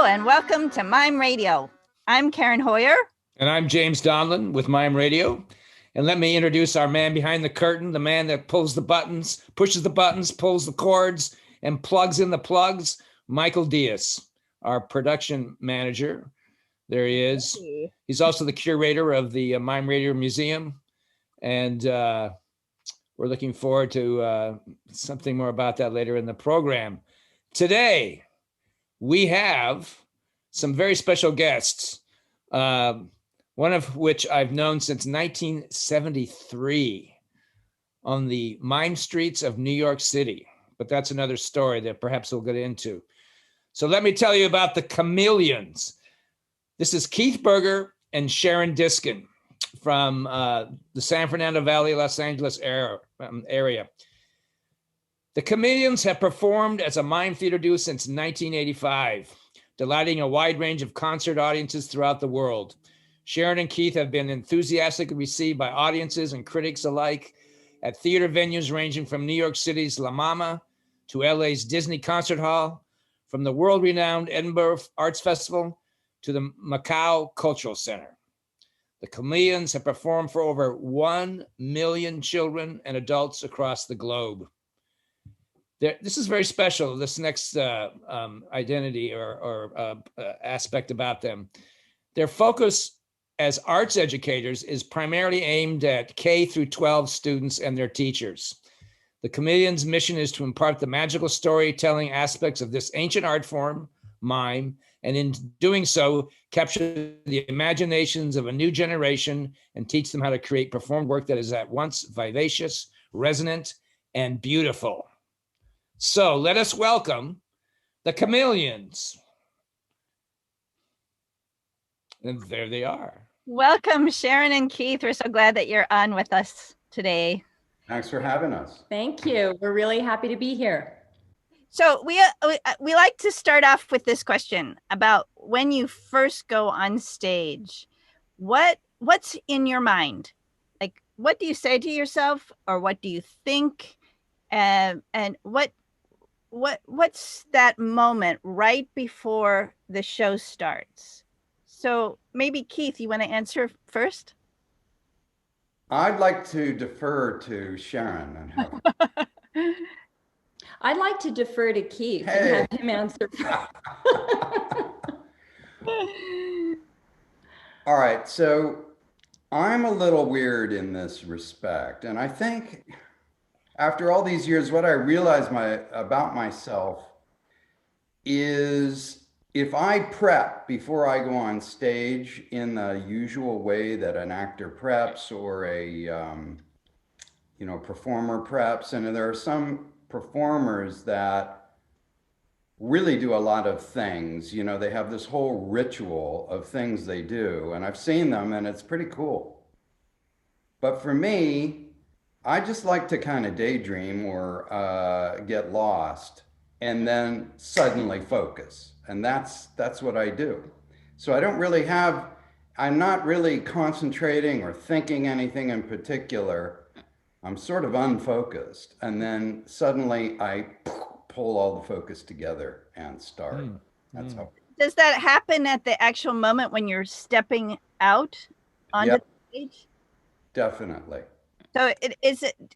Hello and welcome to Mime Radio. I'm Karen Hoyer. And I'm James Donlin with Mime Radio. And let me introduce our man behind the curtain, the man that pulls the buttons, pushes the buttons, pulls the cords, and plugs in the plugs, Michael Diaz, our production manager. There he is. He's also the curator of the Mime Radio Museum. And we're looking forward to something more about that later in the program. Today, we have some very special guests, one of which I've known since 1973 on the Mime streets of New York City. But that's another story that perhaps we'll get into. So let me tell you about the Chameleons. This is Keith Berger and Sharon Diskin from the San Fernando Valley, Los Angeles area. The Chameleons have performed as a mime theater duo since 1985, delighting a wide range of concert audiences throughout the world. Sharon and Keith have been enthusiastically received by audiences and critics alike at theater venues ranging from New York City's La Mama to LA's Disney Concert Hall, from the world-renowned Edinburgh Arts Festival to the Macau Cultural Center. The Chameleons have performed for over 1 million children and adults across the globe. This is very special, this next identity or aspect about them. Their focus as arts educators is primarily aimed at K through 12 students and their teachers. The Chameleons' mission is to impart the magical storytelling aspects of this ancient art form, mime, and in doing so, capture the imaginations of a new generation and teach them how to create performed work that is at once vivacious, resonant, and beautiful. So let us welcome the Chameleons. And there they are. Welcome, Sharon and Keith. We're so glad that you're on with us today. Thanks for having us. Thank you. We're really happy to be here. So we like to start off with this question about when you first go on stage. What's in your mind? Like, what do you say to yourself, or what do you think? And what's that moment right before the show starts? So maybe Keith, you want to answer first? I'd like to defer to Sharon and have I'd like to defer to Keith Hey. and have him answer first. All right, so I'm a little weird in this respect, and I think after all these years, what I realize about myself is if I prep before I go on stage in the usual way that an actor preps or a performer preps, and there are some performers that really do a lot of things. They have this whole ritual of things they do, and I've seen them, and it's pretty cool. But for me, I just like to kind of daydream or get lost and then suddenly focus. And that's what I do. So I'm not really concentrating or thinking anything in particular. I'm sort of unfocused. And then suddenly I pull all the focus together and start. That's how. Does that happen at the actual moment when you're stepping out onto the stage? Definitely. So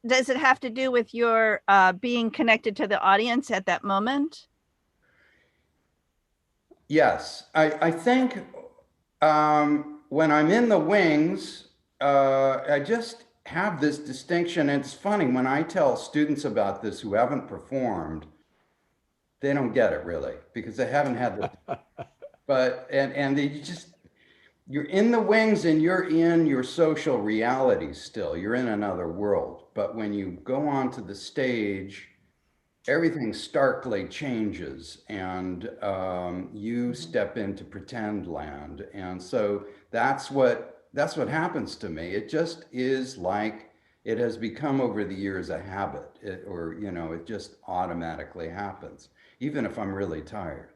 does it have to do with your being connected to the audience at that moment? Yes, I think when I'm in the wings, I just have this distinction. It's funny, when I tell students about this who haven't performed, they don't get it really, because they haven't had the, and you're in the wings and you're in your social reality still. You're in another world. But when you go onto the stage, everything starkly changes, and you step into pretend land. And so that's what happens to me. It just is like it has become over the years a habit, it just automatically happens, even if I'm really tired.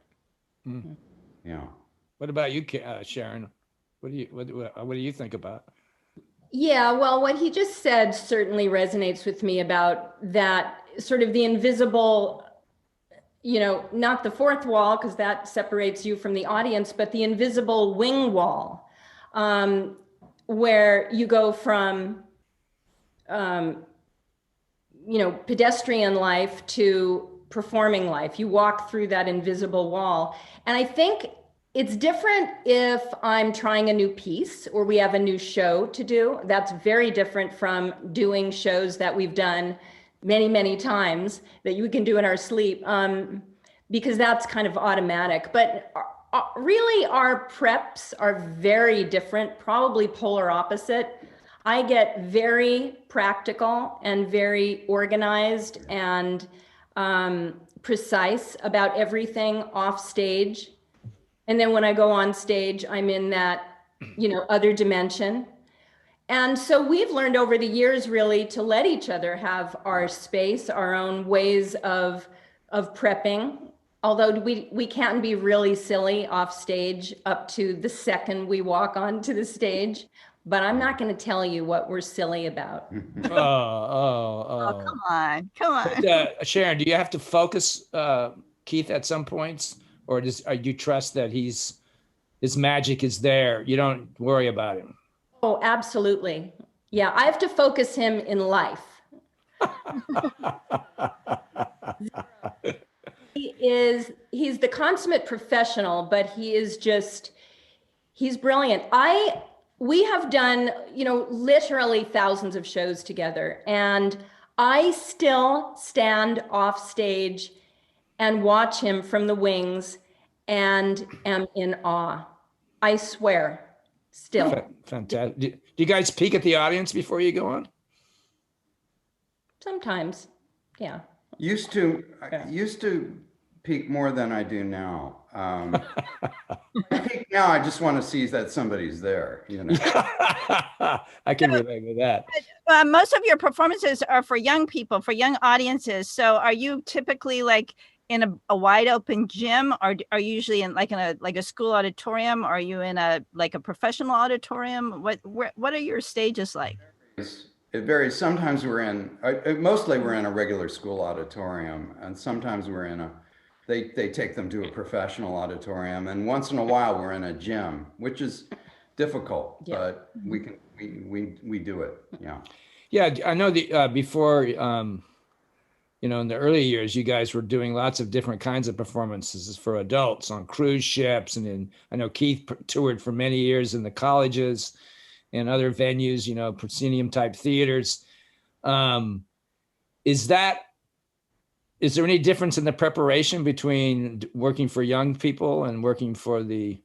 Mm. Yeah. What about you, Sharon? What do you think about? Yeah, well, what he just said certainly resonates with me about that sort of the invisible not the fourth wall, because that separates you from the audience, but the invisible wing wall, where you go from, pedestrian life to performing life. You walk through that invisible wall. And I think it's different if I'm trying a new piece or we have a new show to do. That's very different from doing shows that we've done many, many times that you can do in our sleep, because that's kind of automatic. But really, our preps are very different, probably polar opposite. I get very practical and very organized and precise about everything off stage. And then when I go on stage, I'm in that, other dimension. And so we've learned over the years really to let each other have our space, our own ways of prepping. Although we can be really silly off stage up to the second we walk onto the stage. But I'm not going to tell you what we're silly about. Oh, come on. But, Sharon, do you have to focus Keith at some points, or do you trust that his magic is there? You don't worry about him. Oh, absolutely. Yeah, I have to focus him in life. He's the consummate professional, but he's brilliant. We have done, literally thousands of shows together, and I still stand off stage and watch him from the wings and am in awe. I swear, still. Fantastic. Do you guys peek at the audience before you go on? Sometimes, yeah. Used to peak more than I do now. I peak now. I just want to see that somebody's there. I can relate with that. Most of your performances are for young people, for young audiences. So, are you typically like in a wide open gym, or are you usually in a school auditorium? Or are you in a professional auditorium? What are your stages like? It varies. Sometimes mostly we're in a regular school auditorium, and sometimes we're in they take them to a professional auditorium, and once in a while we're in a gym, which is difficult, but we do it. Yeah, I know before, in the early years, you guys were doing lots of different kinds of performances for adults on cruise ships, and I know Keith toured for many years in the colleges and other venues, proscenium type theaters. Is there any difference in the preparation between working for young people and working for the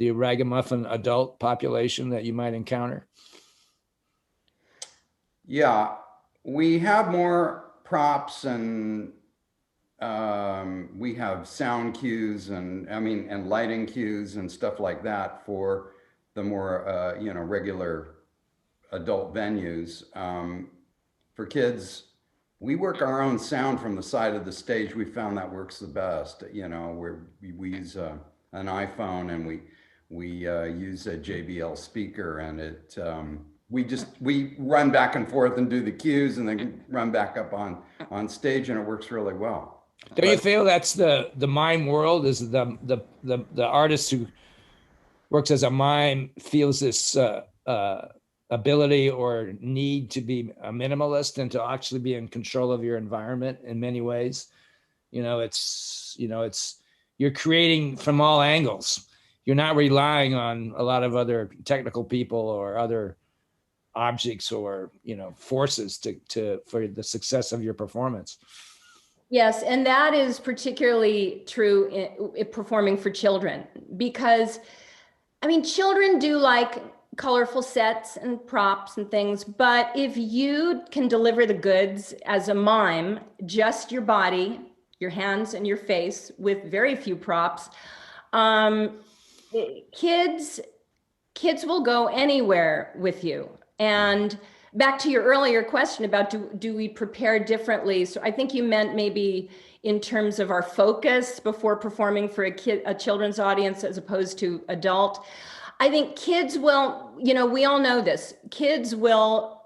ragamuffin adult population that you might encounter? Yeah, we have more props, and we have sound cues and lighting cues and stuff like that for the more regular adult venues. For kids, we work our own sound from the side of the stage. We found that works the best. We use an iPhone, and we use a JBL speaker, and we run back and forth and do the cues, and then run back up on stage, and it works really well. Don't you feel that's the mime world? Is the artist who works as a mime feels this ability or need to be a minimalist and to actually be in control of your environment in many ways? You're creating from all angles. You're not relying on a lot of other technical people or other objects or forces for the success of your performance. Yes, and that is particularly true in performing for children, because children do like colorful sets and props and things, but if you can deliver the goods as a mime, just your body, your hands and your face with very few props, kids will go anywhere with you. And back to your earlier question about do we prepare differently? So I think you meant maybe in terms of our focus before performing for a children's audience as opposed to adult. I think kids will, we all know this. Kids will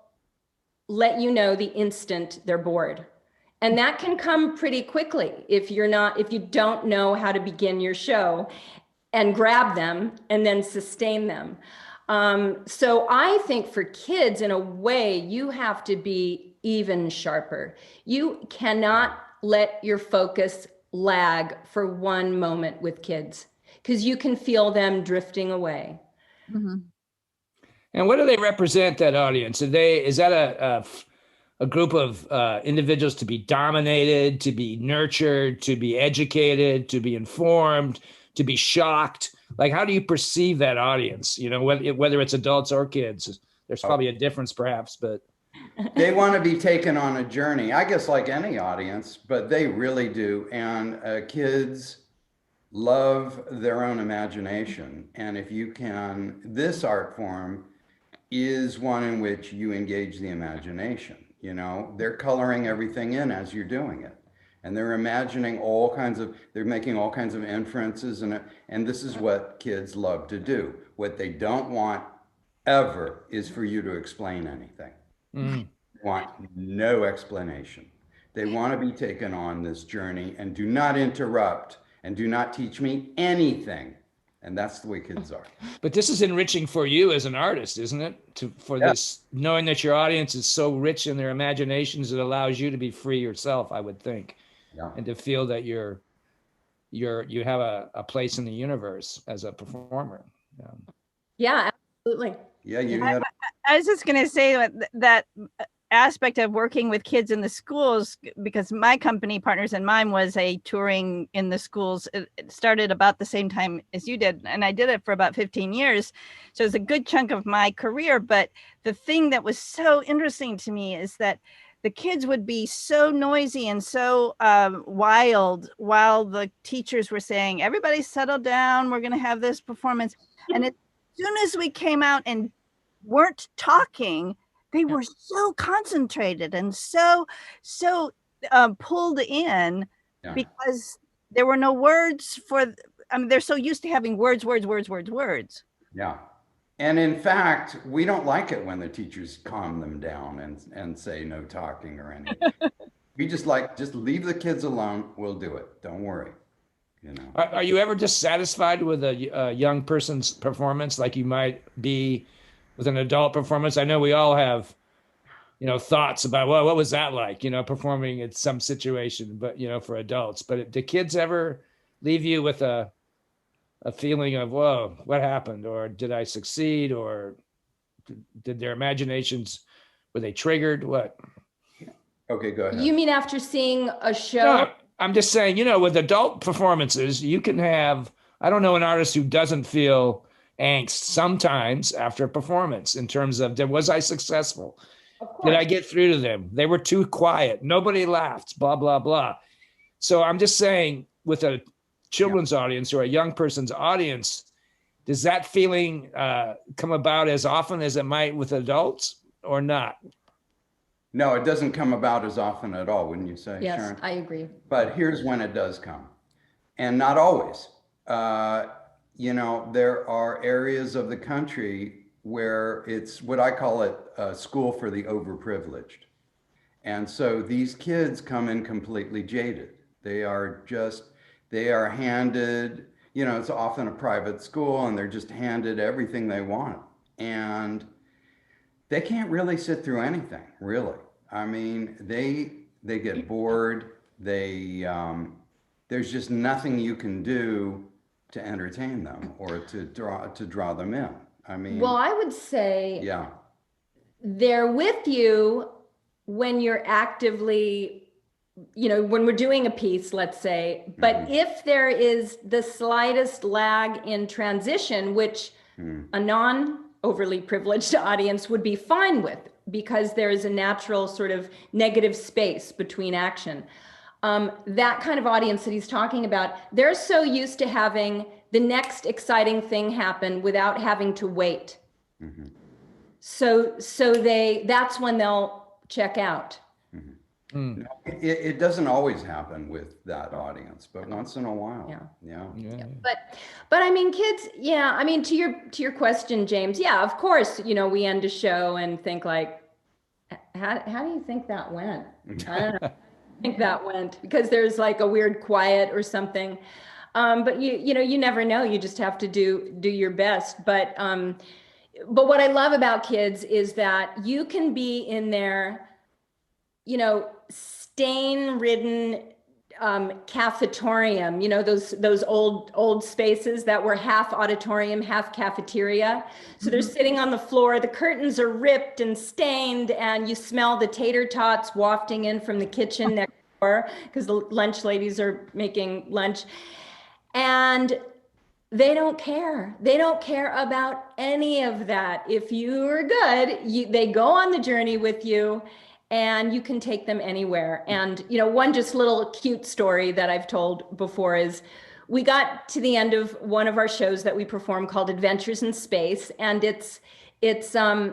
let you know the instant they're bored. And that can come pretty quickly if you don't know how to begin your show and grab them and then sustain them. So I think for kids, in a way, you have to be even sharper. You cannot let your focus lag for one moment with kids, because you can feel them drifting away. Mm-hmm. And what do they represent, that audience? Is that a group of individuals to be dominated, to be nurtured, to be educated, to be informed, to be shocked? Like, how do you perceive that audience? You know, whether it's adults or kids, there's probably a difference perhaps, but. They want to be taken on a journey, I guess, like any audience, but they really do. And kids love their own imagination. And if you can, this art form is one in which you engage the imagination. You know, they're coloring everything in as you're doing it. And they're imagining they're making all kinds of inferences. And this is what kids love to do. What they don't want ever is for you to explain anything. They want no explanation. They want to be taken on this journey, and do not interrupt and do not teach me anything. And that's the way kids are. But this is enriching for you as an artist, isn't it? This, knowing that your audience is so rich in their imaginations, it allows you to be free yourself, I would think. Yeah. And to feel that you have a place in the universe as a performer. Yeah, absolutely. Yeah, I was just going to say that aspect of working with kids in the schools, because my company, Partners in Mime, was a touring in the schools. It started about the same time as you did, and I did it for about 15 years. So it's a good chunk of my career. But the thing that was so interesting to me is that the kids would be so noisy and so wild while the teachers were saying, everybody settle down, we're going to have this performance. And as soon as we came out and weren't talking, they were so concentrated and so pulled in, because there were no words they're so used to having words. Yeah. And in fact, we don't like it when the teachers calm them down and say no talking or anything. We just leave the kids alone. We'll do it. Don't worry. You know. Are you ever dissatisfied with a young person's performance, like you might be with an adult performance? I know we all have, thoughts about, well, what was that like, performing in some situation, but, for adults. But do kids ever leave you with a feeling of, whoa, what happened? Or did I succeed? Or did their imaginations, were they triggered? What? Okay, go ahead. You mean after seeing a show? No, I'm just saying, with adult performances, you can have, I don't know an artist who doesn't feel angst sometimes after a performance in terms of, was I successful? Did I get through to them? They were too quiet. Nobody laughed, blah, blah, blah. So I'm just saying, with a children's audience or a young person's audience, does that feeling come about as often as it might with adults or not? No, it doesn't come about as often at all, wouldn't you say, yes, Sharon? I agree. But here's when it does come, and not always. There are areas of the country where it's what I call it a school for the overprivileged. And so these kids come in completely jaded. They are handed, it's often a private school, and they're just handed everything they want. And they can't really sit through anything, really. I mean, they get bored. There's just nothing you can do to entertain them or to draw them in. I mean, well, I would say, they're with you when you're actively, when we're doing a piece, let's say, but if there is the slightest lag in transition, which a non-overly privileged audience would be fine with, because there is a natural sort of negative space between action. That kind of audience that he's talking about, they're so used to having the next exciting thing happen without having to wait. Mm-hmm. So that's when they'll check out. Mm-hmm. Mm. It doesn't always happen with that audience, but once in a while. Yeah. But I mean, kids, I mean, to your question, James, of course, we end a show and think like, how do you think that went? I don't know. think that went because there's like a weird quiet or something. But you know, you never know. You just have to do your best. But what I love about kids is that you can be in their, you know, stain-ridden cafetorium, you know, those old spaces that were half auditorium, half cafeteria. So they're sitting on the floor, the curtains are ripped and stained, and you smell the tater tots wafting in from the kitchen next door because the lunch ladies are making lunch. And they don't care. They don't care about any of that. If you're good, they go on the journey with you and you can take them anywhere. And, you know, one just little cute story that I've told before is we got to the end of one of our shows that we perform called Adventures in Space. And it's a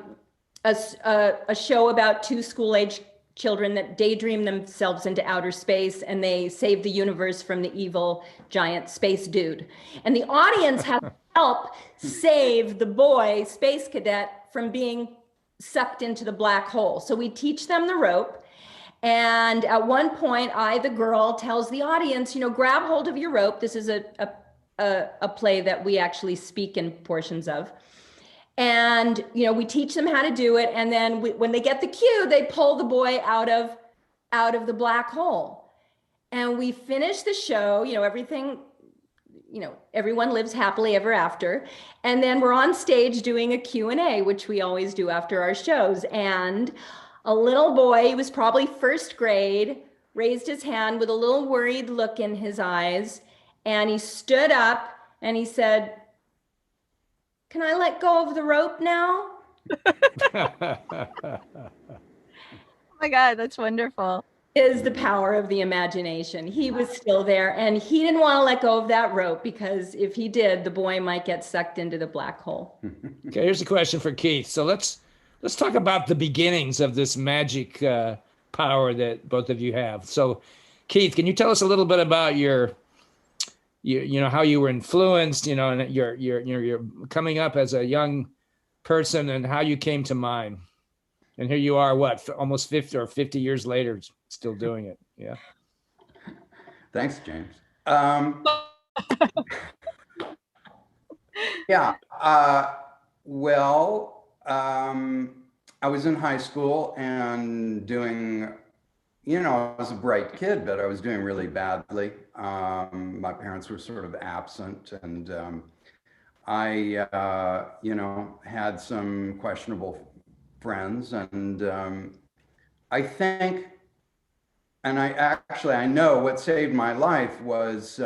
show about two school-age children that daydream themselves into outer space and they save the universe from the evil giant space dude. And the audience has to help save the boy, space cadet, from being sucked into the black hole. So we teach them the rope. And at one point, the girl, tells the audience, you know, grab hold of your rope. This is a play that we actually speak in portions of. And, you know, we teach them how to do it. And then when they get the cue, they pull the boy out of the black hole. And we finish the show, you know, everything, you know, everyone lives happily ever after. And then we're on stage doing a Q&A, which we always do after our shows. And a little boy, he was probably first grade, raised his hand with a little worried look in his eyes. And he stood up and he said, "Can I let go of the rope now?" Oh my God, that's wonderful. Is the power of the imagination. He was still there and he didn't want to let go of that rope because if he did, the boy might get sucked into the black hole. Okay, here's a question for Keith. So let's talk about the beginnings of this magic power that both of you have. So Keith, can you tell us a little bit about you know, how you were influenced, you know, and you're coming up as a young person and how you came to mime. And here you are, what, almost 50 years later, still doing it. Yeah. Thanks, James. Yeah. I was in high school and doing, you know, I was a bright kid, but I was doing really badly. My parents were sort of absent, and I, you know, had some questionable friends, and I think, and I know what saved my life was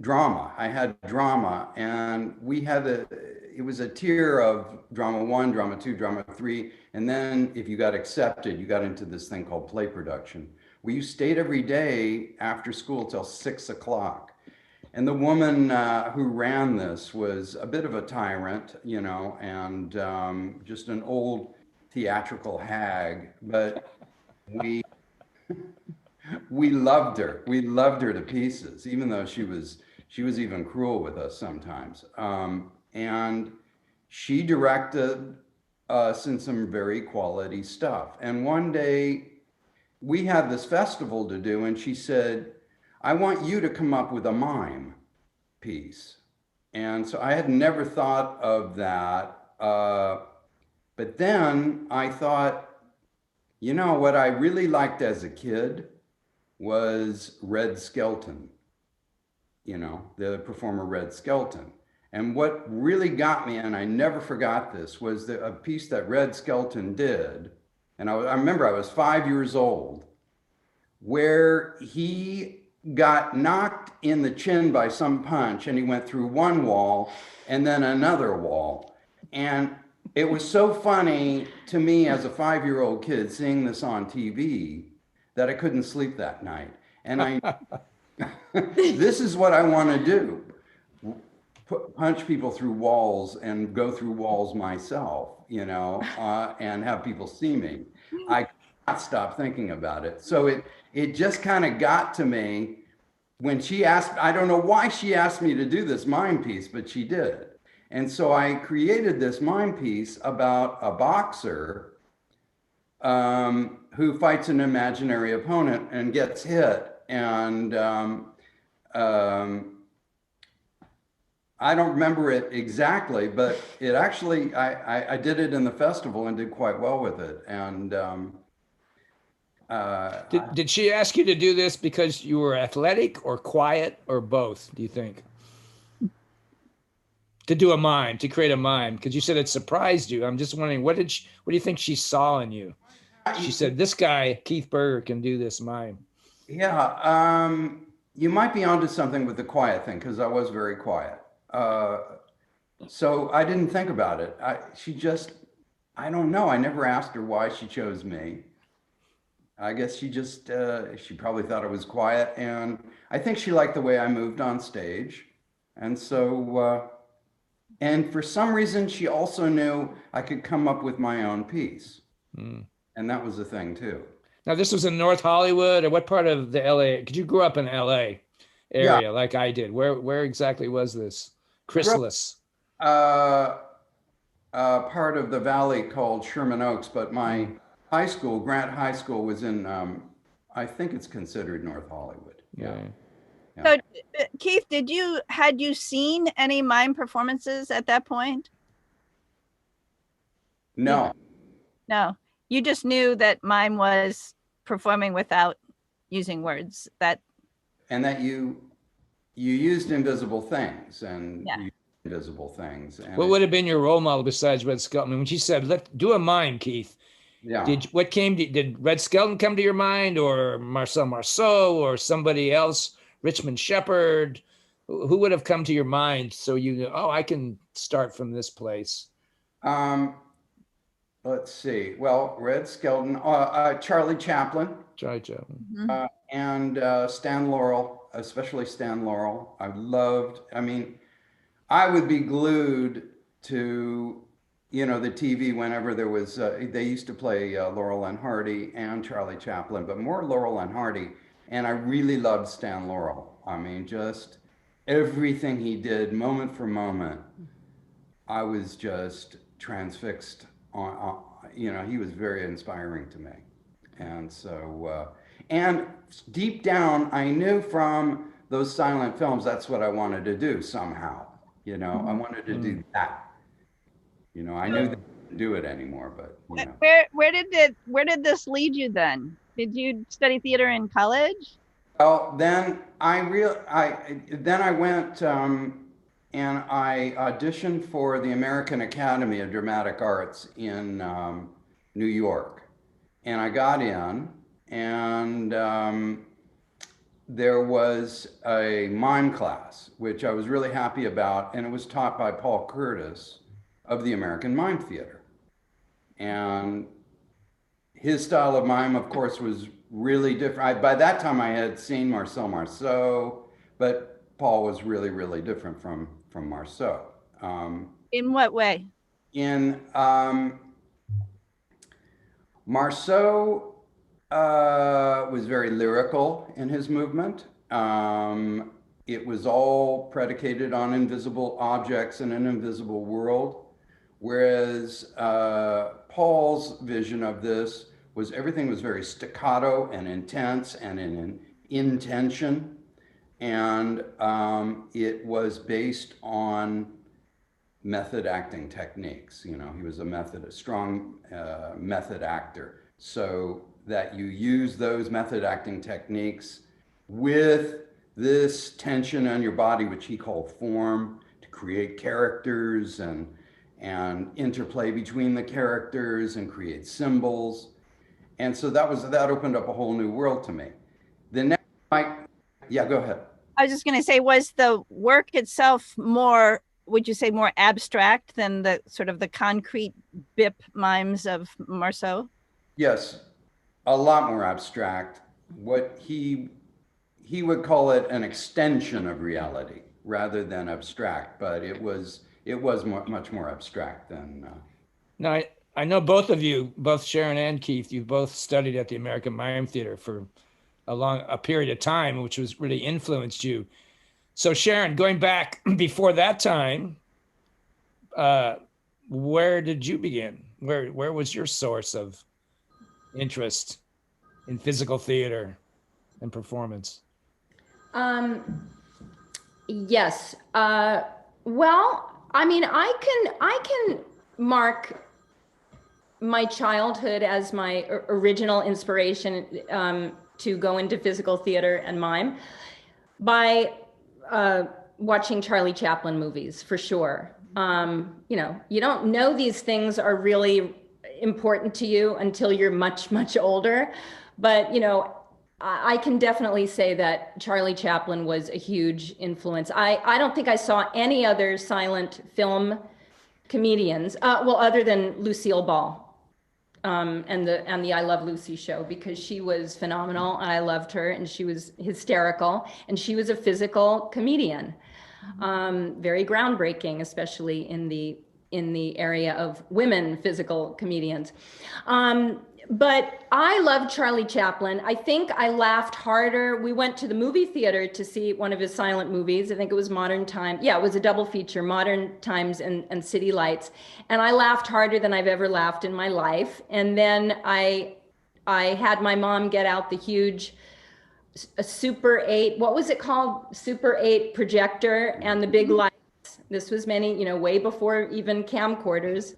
drama. I had drama, and it was a tier of drama 1, drama 2, drama 3. And then if you got accepted, you got into this thing called play production, where you stayed every day after school till 6 o'clock. And the woman who ran this was a bit of a tyrant, you know, and just an old theatrical hag, but we loved her. We loved her to pieces, even though she was even cruel with us sometimes. And she directed us in some very quality stuff. And one day we had this festival to do, and she said, "I want you to come up with a mime piece." And so I had never thought of that. But then I thought, you know, what I really liked as a kid was Red Skelton, you know, the performer Red Skelton. And what really got me, and I never forgot this, was a piece that Red Skelton did. And I remember I was 5 years old, where he got knocked in the chin by some punch and he went through one wall and then another wall. And it was so funny to me as a 5-year-old kid seeing this on TV that I couldn't sleep that night. And this is what I want to do. Punch people through walls and go through walls myself, you know, and have people see me. I can't stop thinking about it. So it just kind of got to me when she asked, I don't know why she asked me to do this mime piece, but she did. And so I created this mime piece about a boxer who fights an imaginary opponent and gets hit. And I don't remember it exactly, but it actually, I did it in the festival and did quite well with it. And Did she ask you to do this because you were athletic or quiet or both, do you think? To do a mime, to create a mime, because you said it surprised you. I'm just wondering, what do you think she saw in you? She said, this guy, Keith Berger, can do this mime. Yeah, you might be onto something with the quiet thing, because I was very quiet. So I didn't think about it. I don't know. I never asked her why she chose me. I guess she just, she probably thought I was quiet. And I think she liked the way I moved on stage. And so, and for some reason, she also knew I could come up with my own piece. Mm. And that was the thing too. Now, this was in North Hollywood, or what part of the LA? Because you grew up in LA area, like I did. Where exactly was this? Chrysalis. Part of the valley called Sherman Oaks, but my high school, Grant High School, was in, I think it's considered North Hollywood. Yeah. So, Keith, had you seen any mime performances at that point? No. No, you just knew that mime was performing without using words. And that you used invisible things and Yeah. invisible things. And what would have been your role model besides Red Skelton? I mean, when she said, "Let's do a mime," Keith. Yeah. Did Red Skelton come to your mind, or Marcel Marceau, or somebody else? Richmond Shepard? Who would have come to your mind so you go, oh, I can start from this place? Let's see. Well, Red Skelton, Charlie Chaplin. Charlie Chaplin. Mm-hmm. And Stan Laurel, especially Stan Laurel. I mean, I would be glued to, the TV whenever there was, they used to play Laurel and Hardy and Charlie Chaplin, but more Laurel and Hardy. And I really loved Stan Laurel. I mean, just everything he did, moment for moment, I was just transfixed on, he was very inspiring to me. And so, and deep down, I knew from those silent films, that's what I wanted to do somehow. I wanted to do that. I knew that I couldn't do it anymore, but Where did this lead you then? Did you study theater in college? Well, then I went and I auditioned for the American Academy of Dramatic Arts in New York, and I got in, and there was a mime class, which I was really happy about, and it was taught by Paul Curtis of the American Mime Theater. And his style of mime, of course, was really different. By that time, I had seen Marcel Marceau, but Paul was really, really different from Marceau. In what way? Marceau was very lyrical in his movement. It was all predicated on invisible objects in an invisible world, whereas Paul's vision of this was everything was very staccato and intense and in intention, and it was based on method acting techniques. He was a strong method actor, so that you use those method acting techniques with this tension on your body, which he called form, to create characters and interplay between the characters and create symbols. And so that opened up a whole new world to me. The next, yeah, go ahead. I was just going to say, was the work itself more, would you say, more abstract than the sort of the concrete bip mimes of Marceau? Yes, a lot more abstract. What he would call it an extension of reality rather than abstract, but it was much more abstract than. Now, I know both of you, both Sharon and Keith, you've both studied at the American Mime Theater for a period of time, which was really influenced you. So Sharon, going back before that time, where did you begin? Where was your source of interest? in physical theater and performance? Yes. Well, I mean, I can mark my childhood as my original inspiration to go into physical theater and mime by watching Charlie Chaplin movies, for sure. You know, you don't know these things are really important to you until you're much, much older. But, you know, I can definitely say that Charlie Chaplin was a huge influence. I don't think I saw any other silent film comedians, well, other than Lucille Ball. And the I Love Lucy show, because she was phenomenal and I loved her and she was hysterical and she was a physical comedian, very groundbreaking, especially in the area of women physical comedians. But I loved Charlie Chaplin. I think I laughed harder. We went to the movie theater to see one of his silent movies. I think it was Modern Times. Yeah, it was a double feature, Modern Times and City Lights. And I laughed harder than I've ever laughed in my life. And then I had my mom get out the huge Super 8, what was it called? Super 8 projector and the big lights. This was many, you know, way before even camcorders.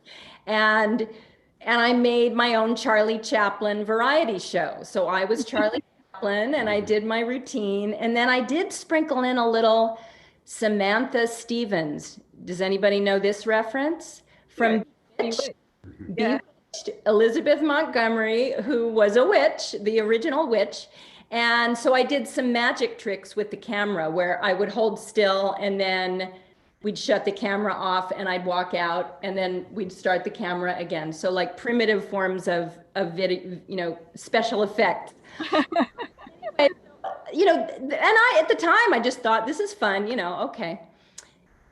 And I made my own Charlie Chaplin variety show. So I was Charlie Chaplin and I did my routine. And then I did sprinkle in a little Samantha Stevens. Does anybody know this reference? From Bewitched, Elizabeth Montgomery, who was a witch, the original witch. And so I did some magic tricks with the camera where I would hold still and then we'd shut the camera off and I'd walk out and then we'd start the camera again. So like primitive forms of video, you know, special effects. Anyway, you know, and at the time I just thought this is fun, you know, okay.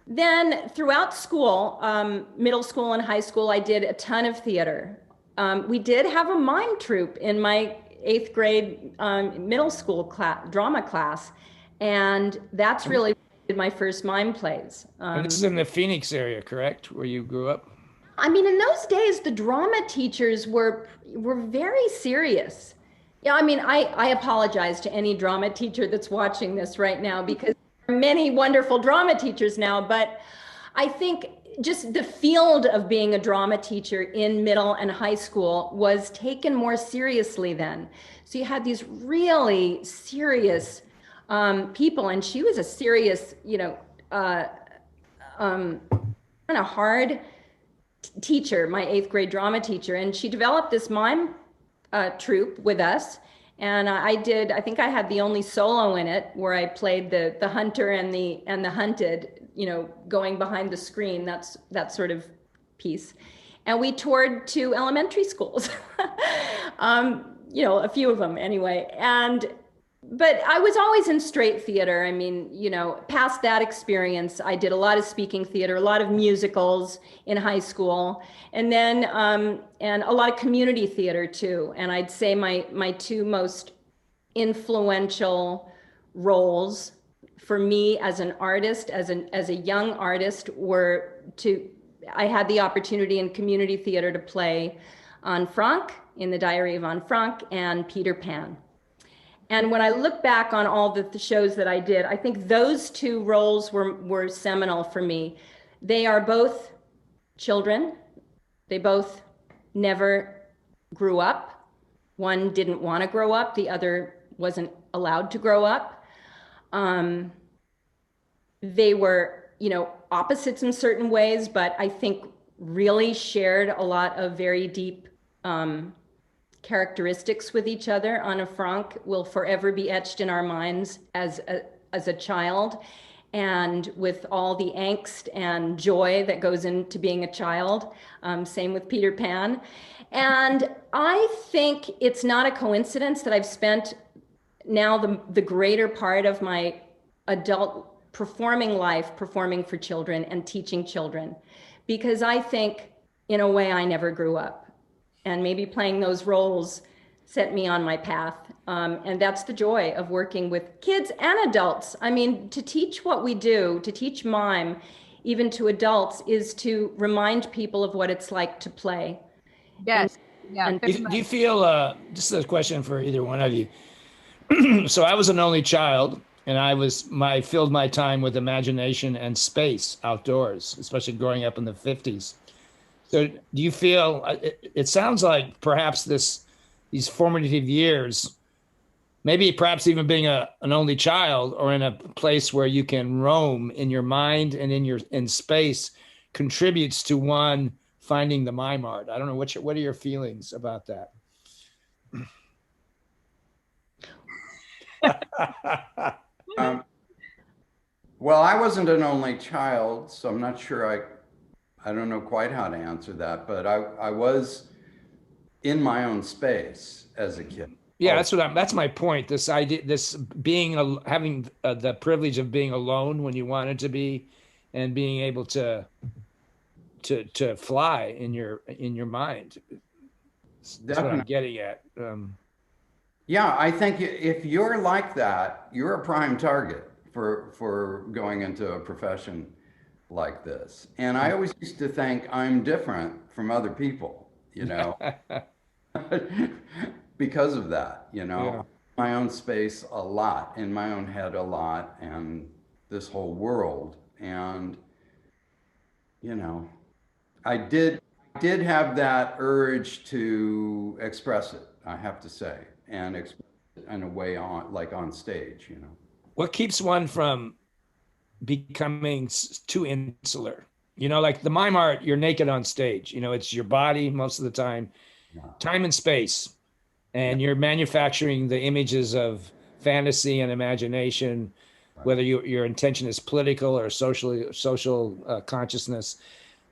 Then throughout school, middle school and high school, I did a ton of theater. We did have a mime troupe in my 8th grade middle school drama class. And that's really did my first mime plays. And this is in the Phoenix area, correct? Where you grew up? I mean, in those days, the drama teachers were very serious. Yeah, I mean, I apologize to any drama teacher that's watching this right now because there are many wonderful drama teachers now, but I think just the field of being a drama teacher in middle and high school was taken more seriously then. So you had these really serious people, and she was a serious, you know, kind of hard teacher, my 8th grade drama teacher, and she developed this mime troupe with us. And I think I had the only solo in it where I played the hunter and the hunted, you know, going behind the screen, that sort of piece. And we toured to elementary schools, you know, a few of them anyway. But I was always in straight theater. I mean, you know, past that experience, I did a lot of speaking theater, a lot of musicals in high school, and then and a lot of community theater too. And I'd say my two most influential roles for me as an artist, as a young artist, I had the opportunity in community theater to play Anne Frank in The Diary of Anne Frank and Peter Pan. And when I look back on all the shows that I did, I think those two roles were seminal for me. They are both children. They both never grew up. One didn't want to grow up. The other wasn't allowed to grow up. They were, you know, opposites in certain ways, but I think really shared a lot of very deep characteristics with each other. Anne Frank will forever be etched in our minds as a child, and with all the angst and joy that goes into being a child. Same with Peter Pan. And I think it's not a coincidence that I've spent now the greater part of my adult performing life performing for children and teaching children, because I think in a way I never grew up. And maybe playing those roles set me on my path. And that's the joy of working with kids and adults. I mean, to teach what we do, to teach mime, even to adults, is to remind people of what it's like to play. Yes. Yeah. And Do you feel, this is a question for either one of you. So I was an only child, and I filled my time with imagination and space outdoors, especially growing up in the 50s. So do you feel, it sounds like perhaps these formative years, maybe perhaps even being an only child or in a place where you can roam in your mind and in space contributes to one finding the mime art. I don't know, what are your feelings about that? Um, well, I wasn't an only child, so I'm not sure I don't know quite how to answer that, but I was in my own space as a kid. Yeah, Oh, that's my point. This idea, this being having the privilege of being alone when you wanted to be, and being able to fly in your mind. That's what I'm definitely. getting at. Yeah, I think if you're like that, you're a prime target for going into a profession like this. And I always used to think I'm different from other people, because of that, Yeah. my own space a lot, in my own head a lot, and this whole world. And, you know, I did have that urge to express it, I have to say, and express it in a way on stage. What keeps one from becoming too insular? Like the mime art, you're naked on stage. It's your body most of the time, Yeah. time and space, Yeah. and you're manufacturing the images of fantasy and imagination, Right. whether your intention is political or social consciousness.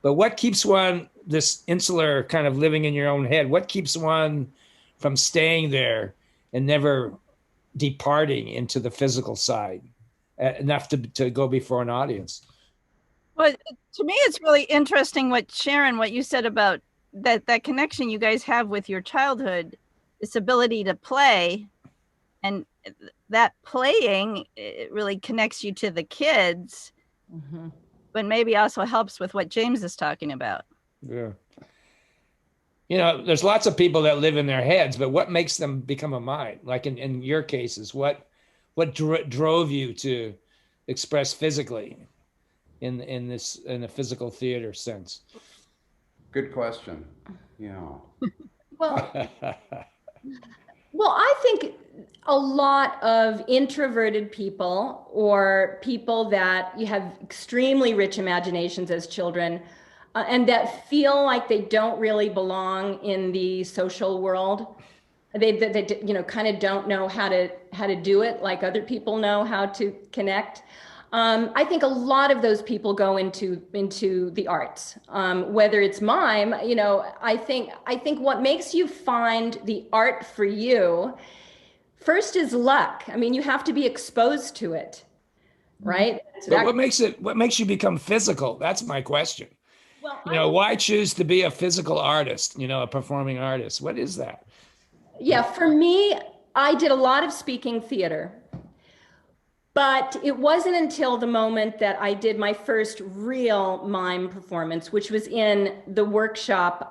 But what keeps one, this insular kind of living in your own head, what keeps one from staying there and never departing into the physical side enough to go before an audience? Well, to me, it's really interesting what you said about that connection you guys have with your childhood, this ability to play, and that playing, it really connects you to the kids, but maybe also helps with what James is talking about. Yeah. There's lots of people that live in their heads, but what makes them become a mime? Like in your cases, what drove you to express physically in the physical theater sense? Good question. Yeah. well, well, I think a lot of introverted people or people that you have extremely rich imaginations as children and that feel like they don't really belong in the social world. They kind of don't know how to do it like other people know how to connect. I think a lot of those people go into the arts, whether it's mime. I think what makes you find the art for you first is luck. I mean, you have to be exposed to it, right? So But what makes you become physical? That's my question. well, Why choose to be a physical artist, a performing artist? What is that? yeah, for me, I did a lot of speaking theater. But it wasn't until the moment that I did my first real mime performance, which was in the workshop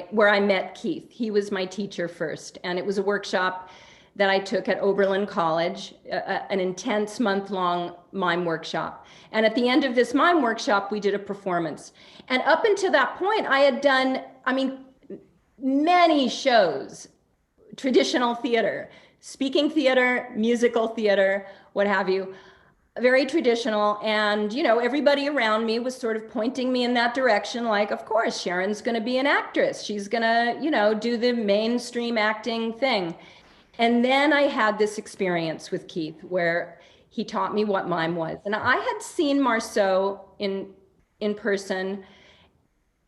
where I met Keith. He was my teacher first, and it was a workshop that I took at Oberlin College, an intense month-long mime workshop. And at the end of this mime workshop, we did a performance. And up until that point, I had done, many shows, traditional theater, speaking theater, musical theater, what have you, very traditional. And, everybody around me was sort of pointing me in that direction. Like, of course, Sharon's going to be an actress. She's going to, do the mainstream acting thing. And then I had this experience with Keith where he taught me what mime was. And I had seen Marceau in person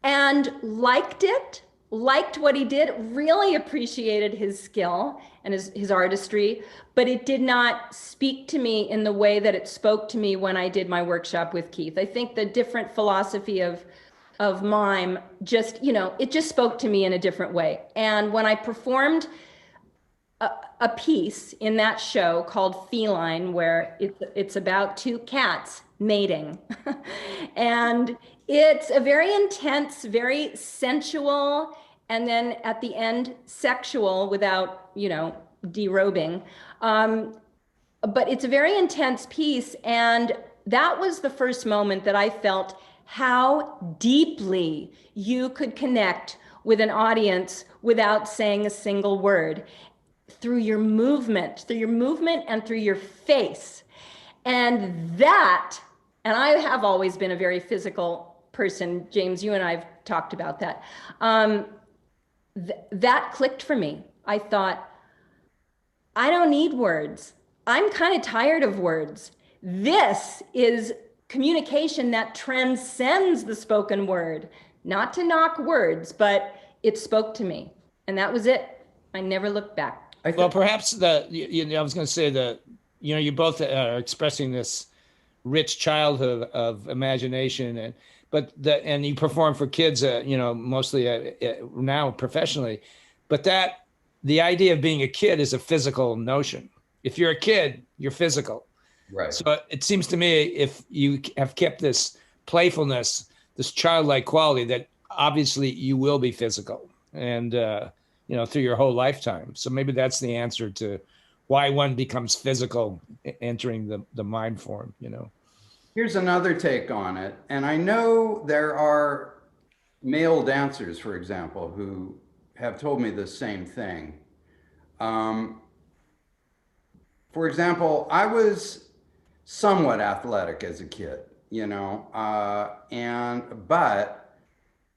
and liked it, liked what he did, really appreciated his skill and his artistry, but it did not speak to me in the way that it spoke to me when I did my workshop with Keith. I think the different philosophy of mime it just spoke to me in a different way. And when I performed a piece in that show called Feline, where it's about two cats mating. And it's a very intense, very sensual and then at the end, sexual without, derobing. But it's a very intense piece. And that was the first moment that I felt how deeply you could connect with an audience without saying a single word, through your movement and through your face. And I have always been a very physical person. James, you and I have talked about that. That clicked for me. I thought, I don't need words. I'm kind of tired of words. This is communication that transcends the spoken word. Not to knock words, but it spoke to me. And that was it. I never looked back. Well, perhaps I was going to say you both are expressing this rich childhood of imagination, and you perform for kids, mostly now professionally, but the idea of being a kid is a physical notion. If you're a kid, you're physical. Right. So it seems to me, if you have kept this playfulness, this childlike quality, that obviously you will be physical, and through your whole lifetime. So maybe that's the answer to why one becomes physical entering the mime form. Here's another take on it. And I know there are male dancers, for example, who have told me the same thing. For example, I was somewhat athletic as a kid, but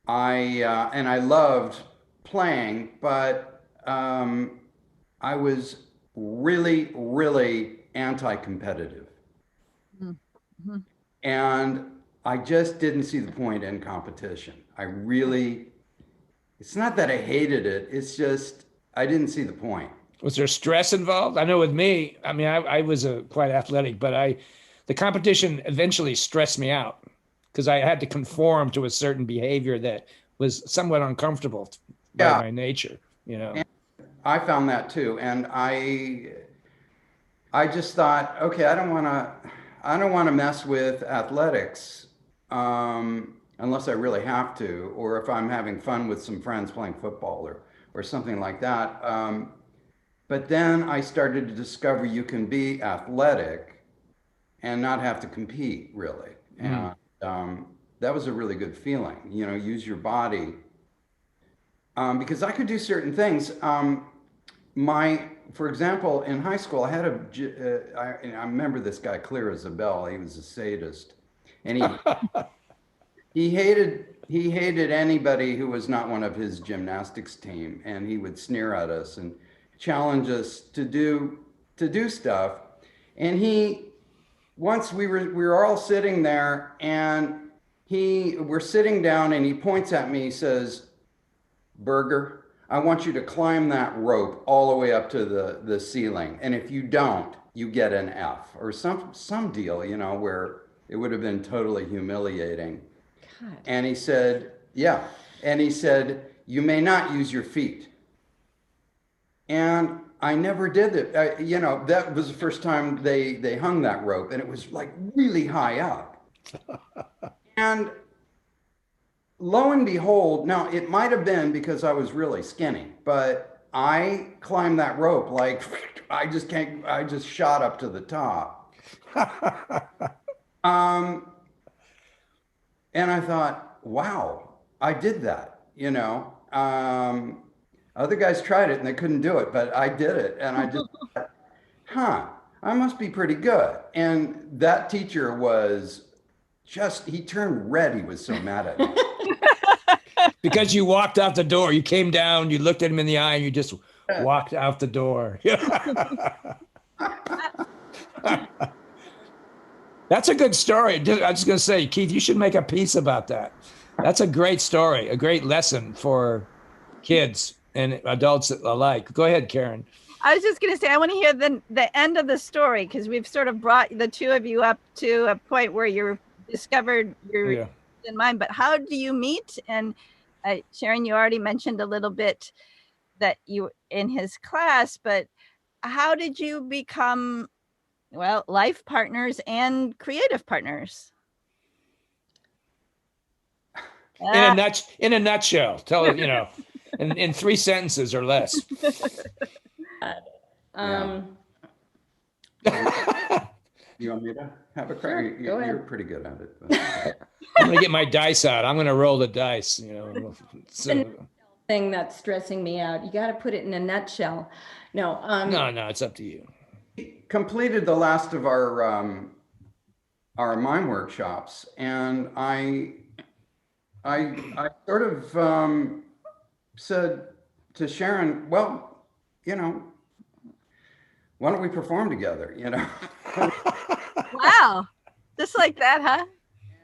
I loved playing, but I was really, really anti-competitive. Mm-hmm. And I just didn't see the point in competition. It's not that I hated it, it's just I didn't see the point. Was there stress involved? I know with me, I was quite athletic, but the competition eventually stressed me out because I had to conform to a certain behavior that was somewhat uncomfortable by my nature, And I found that too. And I just thought, okay, I don't want to mess with athletics unless I really have to, or if I'm having fun with some friends playing football or something like that. But then I started to discover you can be athletic and not have to compete, really. And that was a really good feeling, use your body. Because I could do certain things. For example, in high school, I had I remember this guy clear as a bell. He was a sadist, and he hated anybody who was not one of his gymnastics team, and he would sneer at us and challenge us to do stuff. And once we were all sitting there, and we're sitting down, and he points at me, he says, "Berger, I want you to climb that rope all the way up to the ceiling. And if you don't, you get an F," or some deal, where it would have been totally humiliating. God. And he said, yeah. And he said, "You may not use your feet." And I never did it. That was the first time they hung that rope, and it was like really high up. And lo and behold, now it might have been because I was really skinny, but I climbed that rope like I just shot up to the top. And I thought, wow, I did that, Other guys tried it and they couldn't do it, but I did it. And I just thought, I must be pretty good. And that teacher he turned red. He was so mad at me. Because you walked out the door, you came down, you looked at him in the eye, and you just walked out the door. That's a good story. I was going to say, Keith, you should make a piece about that. That's a great story, a great lesson for kids and adults alike. Go ahead, Karen. I was just going to say, I want to hear the end of the story, because we've sort of brought the two of you up to a point where you've discovered your in mind. But how do you meet? And Sharon, you already mentioned a little bit that you in his class, but how did you become, life partners and creative partners? In a nutshell, tell it, in 3 sentences or less. You want me to have a crack? Sure, go ahead. You're pretty good at it. But. I'm gonna get my dice out. I'm gonna roll the dice. So Thing that's stressing me out. You got to put it in a nutshell. No. no, it's up to you. Completed the last of our mime workshops, and I sort of said to Sharon, well, why don't we perform together? Wow, just like that, huh?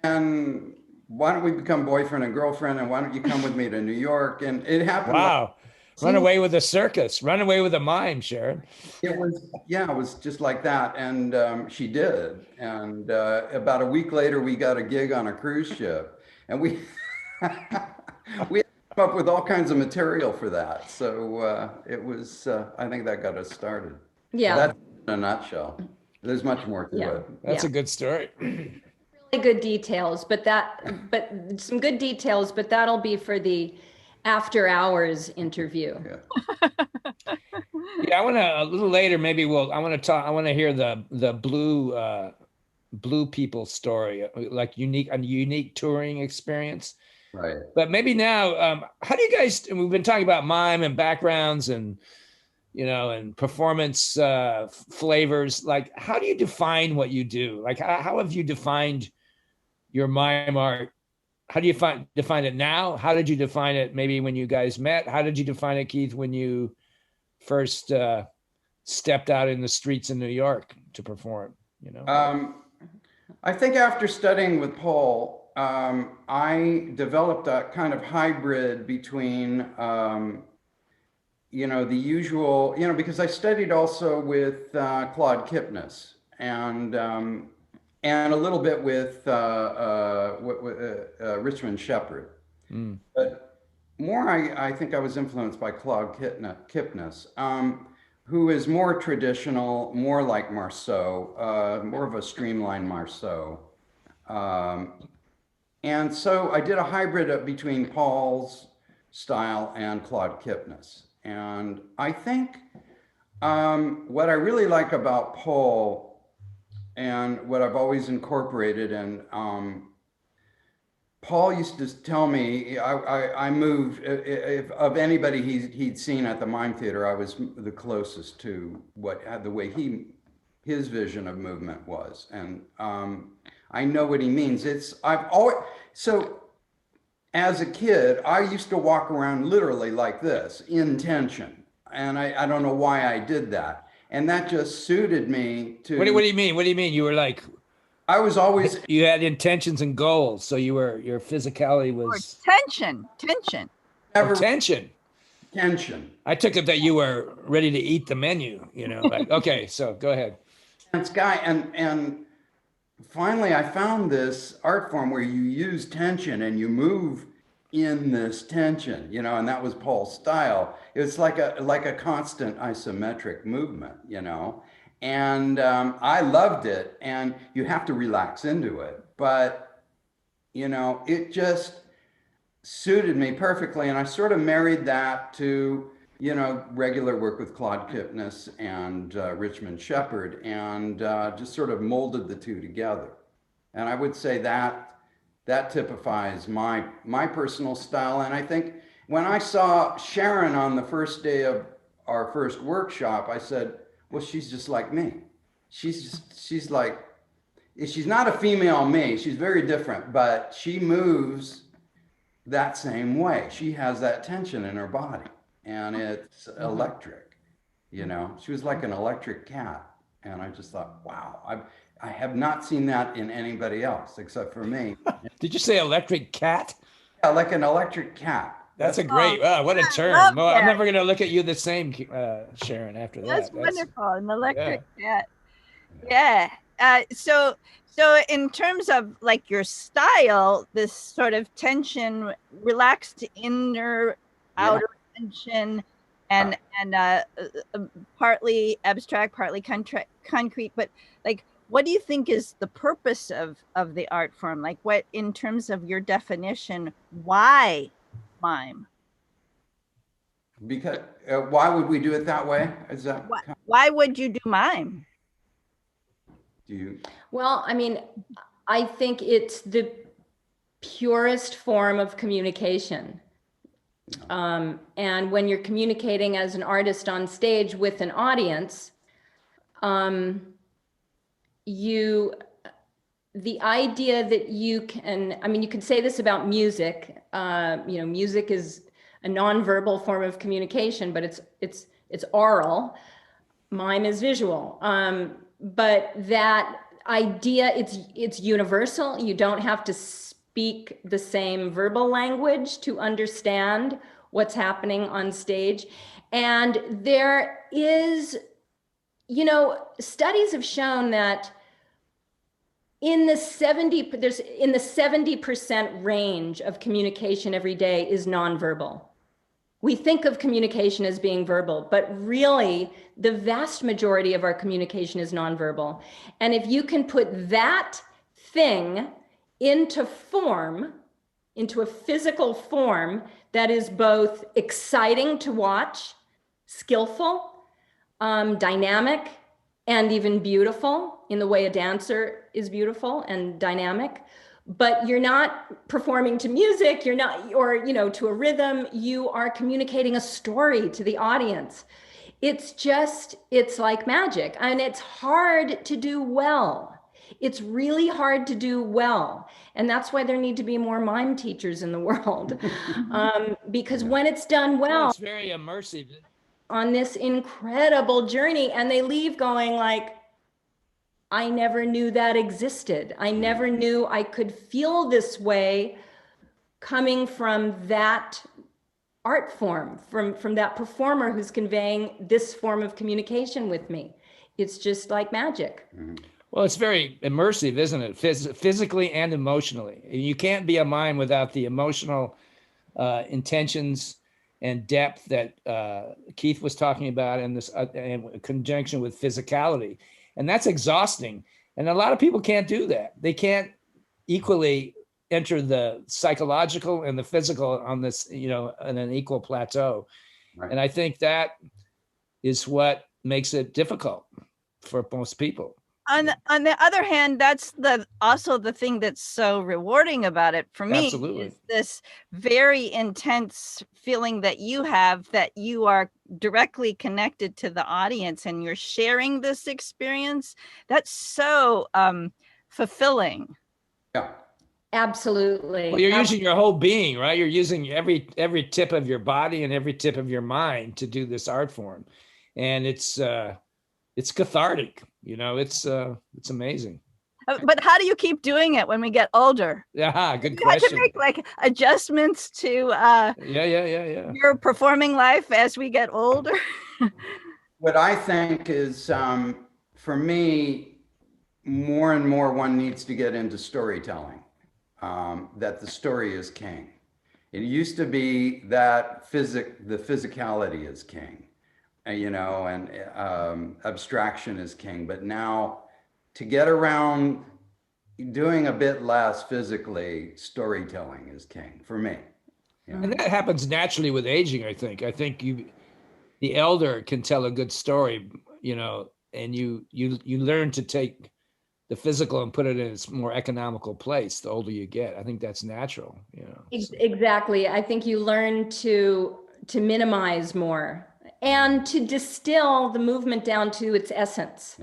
And why don't we become boyfriend and girlfriend? And why don't you come with me to New York? And it happened. Wow. Run away with a circus. Run away with a mime, Sharon. It was just like that. And she did. And about a week later, we got a gig on a cruise ship. And we we come up with all kinds of material for that. So it was, I think that got us started. Yeah. So that's in a nutshell. There's much more to it. That's a good story. Really good details, but some good details, but that'll be for the after hours interview. Yeah, I want to a little later. Maybe I want to hear the blue people story, like a unique touring experience. Right. But maybe now, how do you guys? And we've been talking about mime and backgrounds and and performance flavors. Like, how do you define what you do? Like, how have you defined your mime art? How do you define it now? How did you define it maybe when you guys met? How did you define it, Keith, when you first stepped out in the streets in New York to perform? I think after studying with Paul, I developed a kind of hybrid between the usual, because I studied also with Claude Kipnis and a little bit with Richmond Shepard. Mm. But more, I think I was influenced by Claude Kipnis, who is more traditional, more like Marceau, more of a streamlined Marceau. And so I did a hybrid between Paul's style and Claude Kipnis. And I think what I really like about Paul and what I've always incorporated, and Paul used to tell me, I moved, if of anybody he'd seen at the Mime Theater, I was the closest to the way his vision of movement was. And I know what he means. So as a kid, I used to walk around literally like this, in tension. And I don't know why I did that. And that just suited me to. What do you mean? What do you mean? You were like. I was always. You had intentions and goals. So your physicality was. Or tension. Never, tension. I took it that you were ready to eat the menu, like, okay, so go ahead. This guy, and finally I found this art form where you use tension and you move in this tension, and that was Paul's style. It's like a constant isometric movement, and I loved it. And you have to relax into it, but it just suited me perfectly. And I sort of married that to regular work with Claude Kipnis and Richmond Shepard, and just sort of molded the two together. And I would say that typifies my personal style. And I think when I saw Sharon on the first day of our first workshop, I said, well, she's just like me. She's not a female me. She's very different, but she moves that same way. She has that tension in her body, and it's electric. She was like an electric cat. And I just thought, wow, I have not seen that in anybody else except for me. Did you say electric cat? Yeah, like an electric cat. That's a great, what a term. Well, I'm never going to look at you the same, Sharon, after that. That's wonderful, an electric cat. Yeah. So in terms of like your style, this sort of tension, relaxed inner, outer tension, and partly abstract, partly concrete, but like, what do you think is the purpose of the art form? Like, what, in terms of your definition, why mime? Because why would we do it that way? Is that Why would you do mime? do you? Well, I mean, I think it's the purest form of communication. And when you're communicating as an artist on stage with an audience, the idea that you can, I mean, you can say this about music. Music is a nonverbal form of communication, but it's oral. Mime is visual. But that idea, it's universal. You don't have to speak the same verbal language to understand what's happening on stage. And there is, studies have shown that in the 70% range of communication every day is nonverbal. We think of communication as being verbal, but really the vast majority of our communication is nonverbal. And if you can put that thing into form, into a physical form that is both exciting to watch, skillful, dynamic, and even beautiful in the way a dancer is beautiful and dynamic, but you're not performing to music, you're not, or, to a rhythm, you are communicating a story to the audience. It's like magic, and it's hard to do well. It's really hard to do well. And that's why there need to be more mime teachers in the world. Because when it's done well, it's very immersive. On this incredible journey, and they leave going like, I never knew that existed. I never knew I could feel this way coming from that art form, from that performer who's conveying this form of communication with me. It's just like magic. Well, it's very immersive, isn't it? Physically and emotionally. You can't be a mime without the emotional intentions and depth that Keith was talking about, and this in conjunction with physicality. And that's exhausting. And a lot of people can't do that. They can't equally enter the psychological and the physical on this, on an equal plateau. Right. And I think that is what makes it difficult for most people. On the other hand, that's also the thing that's so rewarding about it for me. Absolutely. Is this very intense feeling that you have, that you are directly connected to the audience and you're sharing this experience. That's so fulfilling. Yeah. Absolutely. Well, you're using your whole being, right? You're using every tip of your body and every tip of your mind to do this art form. And it's cathartic. It's amazing. But how do you keep doing it when we get older? Yeah, good question. You have to make adjustments to your performing life as we get older. What I think is, for me, more and more one needs to get into storytelling, that the story is king. It used to be that the physicality is king. And abstraction is king. But now, to get around doing a bit less physically, storytelling is king for me. And that happens naturally with aging, I think. I think the elder can tell a good story, and you learn to take the physical and put it in its more economical place the older you get. I think that's natural. Exactly. I think you learn to minimize more, and to distill the movement down to its essence.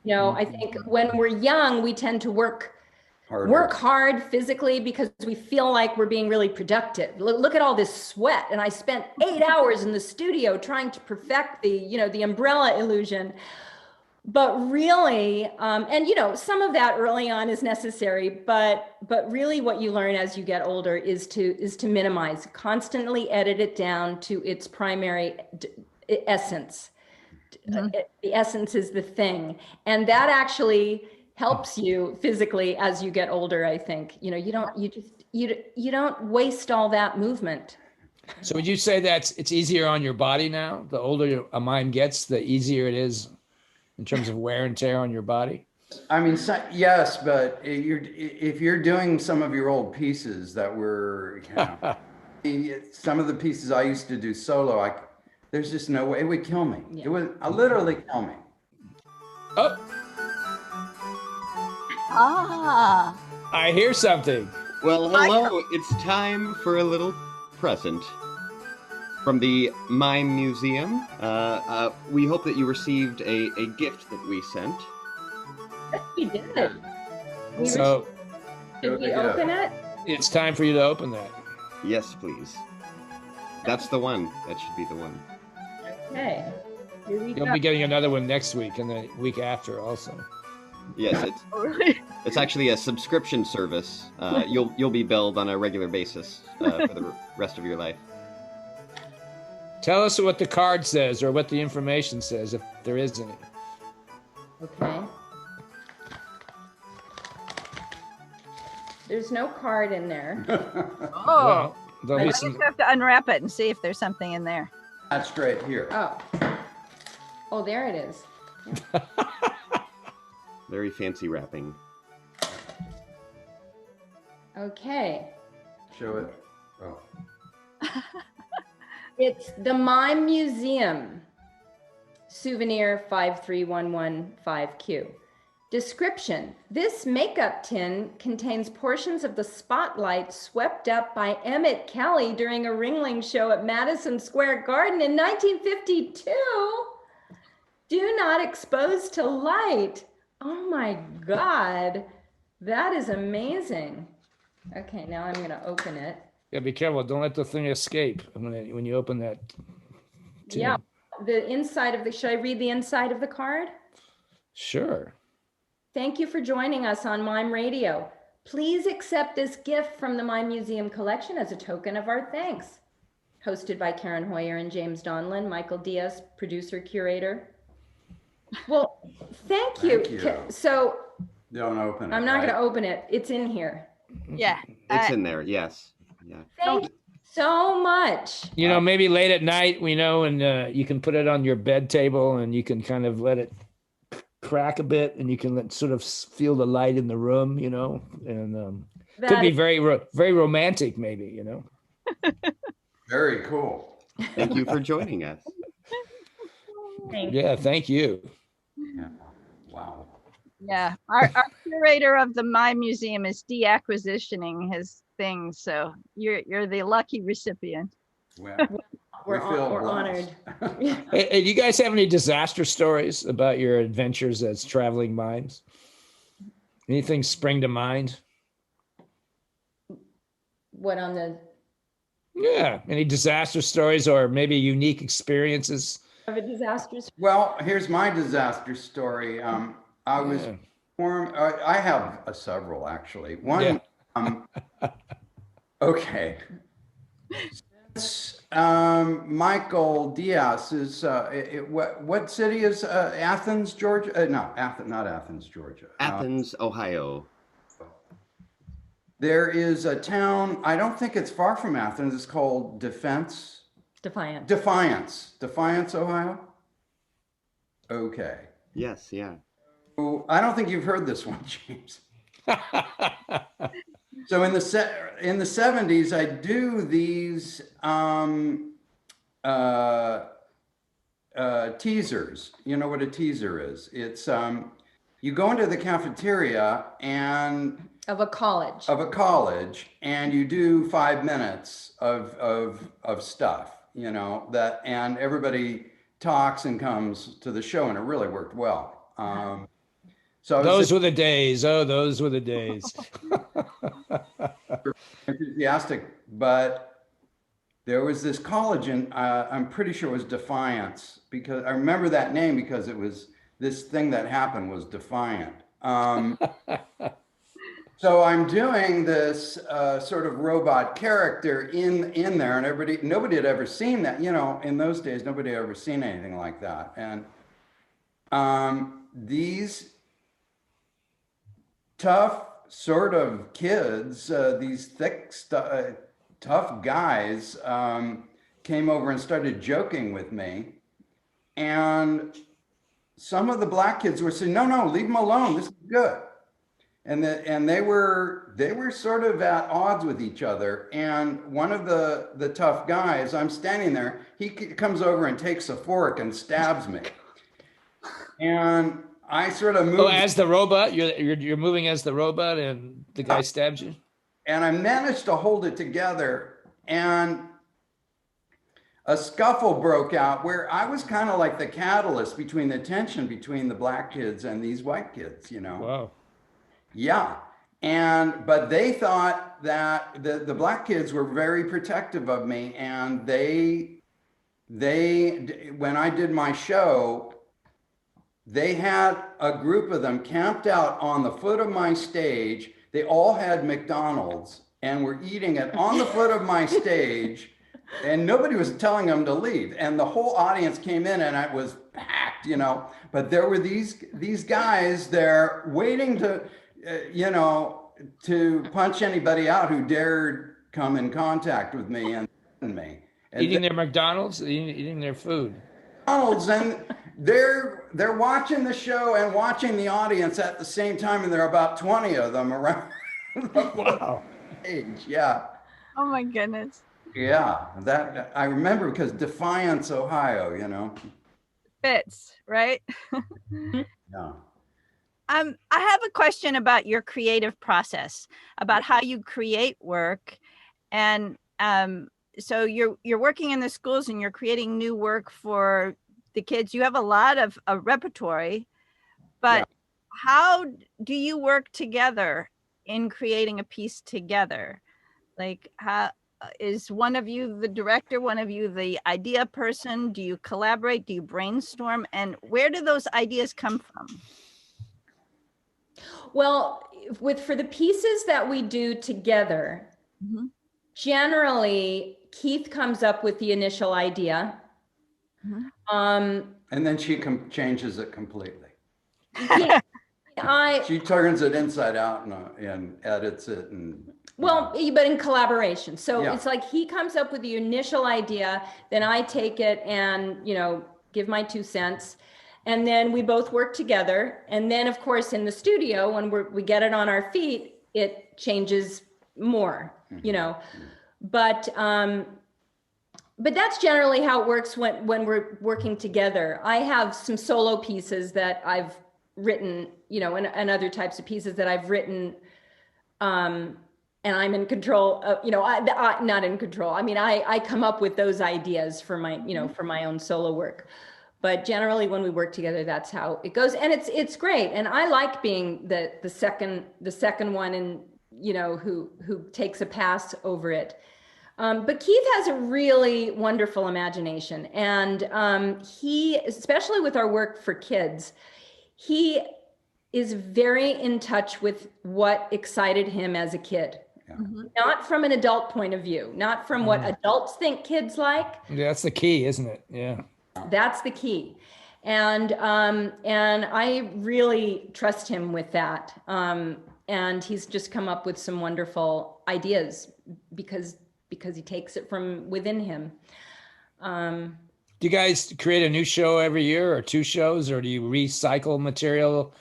Yeah. I think when we're young, we tend to work hard physically because we feel like we're being really productive. Look at all this sweat. And I spent 8 hours in the studio trying to perfect the umbrella illusion. But really, and some of that early on is necessary, but really what you learn as you get older is to minimize, constantly edit it down to its primary essence. The essence is the thing, and that actually helps you physically as you get older. I think you don't waste all that movement. So would you say that it's easier on your body now? The older a mime gets, the easier it is in terms of wear and tear on your body? I mean, yes, but if you're doing some of your old pieces that were, some of the pieces I used to do solo, There's just no way it would kill me. Yeah. It would literally kill me. Oh, Ah. I hear something. Well, hello. It's time for a little present from the Mime Museum. We hope that you received a gift that we sent. We did. So Did we open it? it's time for you to open that. Yes, please. That's the one. That should be the one. Okay. Here we You'll go. be getting another one next week and the week after also. Yes, it's actually a subscription service. You'll be billed on a regular basis for the rest of your life. Tell us what the card says or what the information says, if there is any. Okay. There's no card in there. Oh. Well, there'll I be just some. have to unwrap it and see if there's something in there. That's straight here. Oh. Oh, there it is. Very fancy wrapping. Okay. Show it. Oh. It's the Mime Museum. Souvenir 53115Q. Description. This makeup tin contains portions of the spotlight swept up by Emmett Kelly during a Ringling show at Madison Square Garden in 1952. Do not expose to light. Oh my God. That is amazing. Okay, now I'm going to open it. Yeah, be careful. Don't let the thing escape when you open that. tin. Yeah. The inside of the, should I read the inside of the card? Sure. Thank you for joining us on Mime Radio. Please accept this gift from the Mime Museum collection as a token of our thanks. Hosted by Karen Hoyer and James Donlin, Michael Diaz, producer, curator. Well, thank you. Thank you. So Don't open it. I'm not right? going to open it. It's in here. Yeah. It's in there. Yes. Yeah. Thank you so much. You know, maybe late at night, and you can put it on your bed table and you can kind of let it crack a bit and you can sort of feel the light in the room, and could That be is- very romantic maybe, Very cool. Thank you for joining us. Thank you. Yeah, thank you. Yeah. Wow. Yeah. Our curator of the Mime Museum is deacquisitioning his things, so you're the lucky recipient. Well, We're we feel honored. blessed. Hey, do you guys have any disaster stories about your adventures as traveling mimes? Anything spring to mind? What on the Yeah, any disaster stories or maybe unique experiences? of a disastrous? Well, here's my disaster story. I was Yeah. I have several actually. One, Yeah. okay. Since Michael Diaz is, what city is Athens, Georgia? No, not Athens, Georgia. Athens, Ohio. There is a town, I don't think it's far from Athens, it's called Defiant. Defiance, Ohio? Okay. Yes. Yeah. Oh, I don't think you've heard this one, James. So in the 70s, I do these teasers. You know what a teaser is? It's you go into the cafeteria and Of a college. and you do 5 minutes of stuff, that, and everybody talks and comes to the show, and it really worked well. So Those were the days. Oh, those were the days. enthusiastic, but there was this college, and I'm pretty sure it was Defiance, because I remember that name because it was this thing that happened was Defiant. So I'm doing this sort of robot character in there, and nobody had ever seen that. In those days, nobody had ever seen anything like that. And these tough sort of kids, these thick, tough guys came over and started joking with me. And some of the black kids were saying, no, leave them alone. This is good. and they were sort of at odds with each other. And one of the tough guys, I'm standing there, he comes over and takes a fork and stabs me. And I sort of moved. Oh, as the robot, you're moving as the robot, and the guy stabs you. And I managed to hold it together, and a scuffle broke out where I was kind of like the catalyst between the tension between the black kids and these white kids, you know. Wow. Yeah. But they thought that the black kids were very protective of me, and they when I did my show, they had a group of them camped out on the foot of my stage. They all had McDonald's and were eating it on the foot of my stage, and nobody was telling them to leave. And the whole audience came in, and it was packed, you know. But there were these guys there waiting to, you know, to punch anybody out who dared come in contact with me and me. And Eating their McDonald's, eating their food. McDonald's, and they're watching the show and watching the audience at the same time, and there are about 20 of them around the Wow. stage. Yeah. Oh my goodness. Yeah, that I remember because Defiance, Ohio, you know. Fits, right? Yeah. I have a question about your creative process, about how you create work. And so you're working in the schools and you're creating new work for the kids. You have a lot of a repertory, but how do you work together in creating a piece together? Like, how is one of you the director, one of you the idea person? Do you collaborate? Do you brainstorm? And where do those ideas come from? Well, for the pieces that we do together, generally Keith comes up with the initial idea. And then she changes it completely. Yeah, She turns it inside out and edits it. And well, but in collaboration. So Yeah. it's like he comes up with the initial idea, then I take it and, you know, give my 2 cents. And then we both work together. And then, of course, in the studio, when we get it on our feet, it changes more, you know. But that's generally how it works when we're working together. I have some solo pieces that I've written, you know, and other types of pieces that I've written, and I'm in control of, you know, I not in control. I mean, I come up with those ideas for my, you know, for my own solo work. But generally when we work together, that's how it goes. And it's great. And I like being the second one, and, you know, who takes a pass over it. But Keith has a really wonderful imagination. And he, especially with our work for kids, he is very in touch with what excited him as a kid. Not from an adult point of view, not from what adults think kids like. Yeah, that's the key, isn't it? Yeah. That's the key. And I really trust him with that. And he's just come up with some wonderful ideas because he takes it from within him. Do you guys create a new show every year, or 2 shows, or do you recycle material